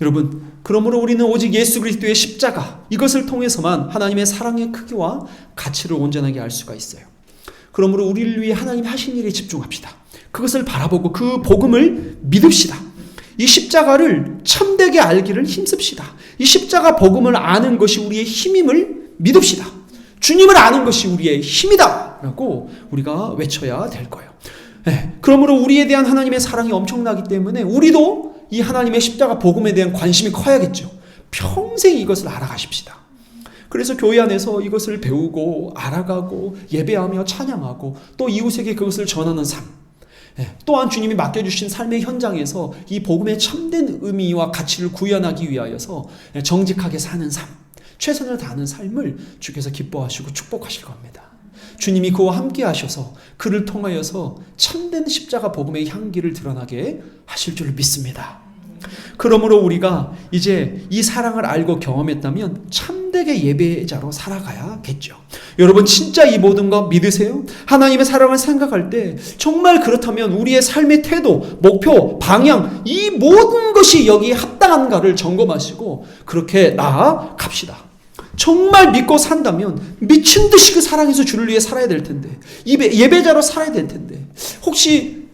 여러분, 그러므로 우리는 오직 예수 그리스도의 십자가, 이것을 통해서만 하나님의 사랑의 크기와 가치를 온전하게 알 수가 있어요. 그러므로 우리를 위해 하나님이 하신 일에 집중합시다. 그것을 바라보고 그 복음을 믿읍시다. 이 십자가를 참되게 알기를 힘씁시다. 이 십자가 복음을 아는 것이 우리의 힘임을 믿읍시다. 주님을 아는 것이 우리의 힘이다 라고 우리가 외쳐야 될 거예요. 그러므로 우리에 대한 하나님의 사랑이 엄청나기 때문에 우리도 이 하나님의 십자가 복음에 대한 관심이 커야겠죠. 평생 이것을 알아가십시다. 그래서 교회 안에서 이것을 배우고 알아가고 예배하며 찬양하고 또 이웃에게 그것을 전하는 삶, 또한 주님이 맡겨주신 삶의 현장에서 이 복음의 참된 의미와 가치를 구현하기 위하여서 정직하게 사는 삶, 최선을 다하는 삶을 주께서 기뻐하시고 축복하실 겁니다. 주님이 그와 함께 하셔서 그를 통하여서 참된 십자가 복음의 향기를 드러나게 하실 줄 믿습니다. 그러므로 우리가 이제 이 사랑을 알고 경험했다면 참되게 예배자로 살아가야겠죠. 여러분, 진짜 이 모든 거 믿으세요? 하나님의 사랑을 생각할 때 정말 그렇다면 우리의 삶의 태도, 목표, 방향, 이 모든 것이 여기에 합당한가를 점검하시고 그렇게 나아갑시다. 정말 믿고 산다면 미친 듯이 그 사랑에서 주를 위해 살아야 될 텐데, 예배자로 살아야 될 텐데, 혹시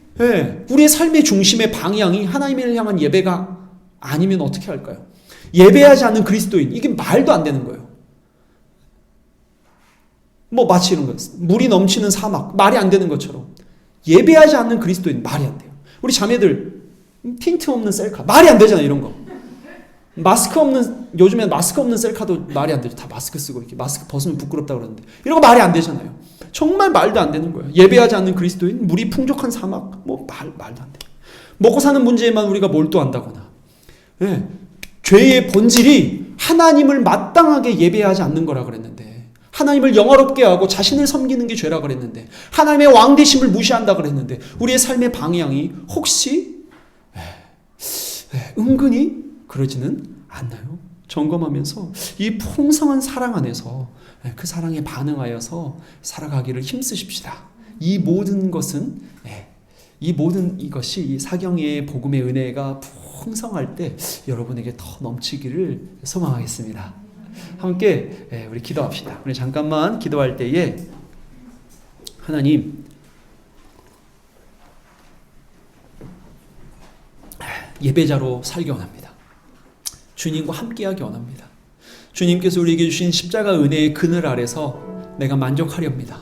우리의 삶의 중심의 방향이 하나님을 향한 예배가 아니면 어떻게 할까요? 예배하지 않는 그리스도인, 이게 말도 안 되는 거예요. 마치 이런 거예요. 물이 넘치는 사막, 말이 안 되는 것처럼 예배하지 않는 그리스도인, 말이 안 돼요. 우리 자매들 틴트 없는 셀카, 말이 안 되잖아요. 이런 거 마스크 없는, 요즘엔 마스크 없는 셀카도 말이 안 되죠. 다 마스크 쓰고 이렇게 마스크 벗으면 부끄럽다 그러는데 이런 거 말이 안 되잖아요. 정말 말도 안 되는 거예요. 예배하지 않는 그리스도인, 물이 풍족한 사막, 말도 안 돼요. 먹고 사는 문제에만 우리가 몰두한다거나, 죄의 본질이 하나님을 마땅하게 예배하지 않는 거라 그랬는데, 하나님을 영화롭게 하고 자신을 섬기는 게 죄라 그랬는데, 하나님의 왕되심을 무시한다 그랬는데, 우리의 삶의 방향이 혹시 은근히 그러지는 않나요? 점검하면서 이 풍성한 사랑 안에서 그 사랑에 반응하여서 살아가기를 힘쓰십시다. 이 모든 것은, 이 모든 이것이 이 사경의 복음의 은혜가 풍성할 때 여러분에게 더 넘치기를 소망하겠습니다. 함께 우리 기도합시다. 우리 잠깐만 기도할 때에 하나님, 예배자로 살기 원합니다. 주님과 함께하기 원합니다. 주님께서 우리에게 주신 십자가 은혜의 그늘 아래서 내가 만족하렵니다.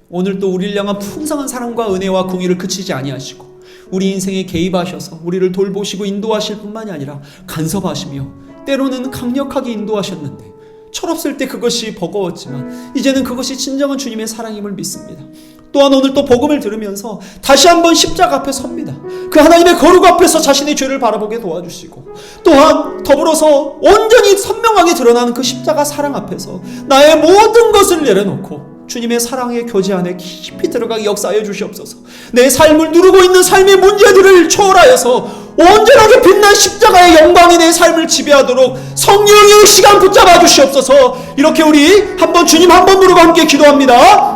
오늘 또 우리를 향한 풍성한 사랑과 은혜와 공의를 그치지 아니하시고 우리 인생에 개입하셔서 우리를 돌보시고 인도하실 뿐만이 아니라 간섭하시며 때로는 강력하게 인도하셨는데 철없을 때 그것이 버거웠지만 이제는 그것이 진정한 주님의 사랑임을 믿습니다. 또한 오늘 또 복음을 들으면서 다시 한번 십자가 앞에 섭니다. 그 하나님의 거룩 앞에서 자신의 죄를 바라보게 도와주시고, 또한 더불어서 온전히 선명하게 드러나는 그 십자가 사랑 앞에서 나의 모든 것을 내려놓고 주님의 사랑의 교제 안에 깊이 들어가게 역사하여 주시옵소서. 내 삶을 누르고 있는 삶의 문제들을 초월하여서 온전하게 빛난 십자가의 영광이 내 삶을 지배하도록 성령의 시간 붙잡아 주시옵소서. 이렇게 우리 한번 주님 한 번 부르고 함께 기도합니다.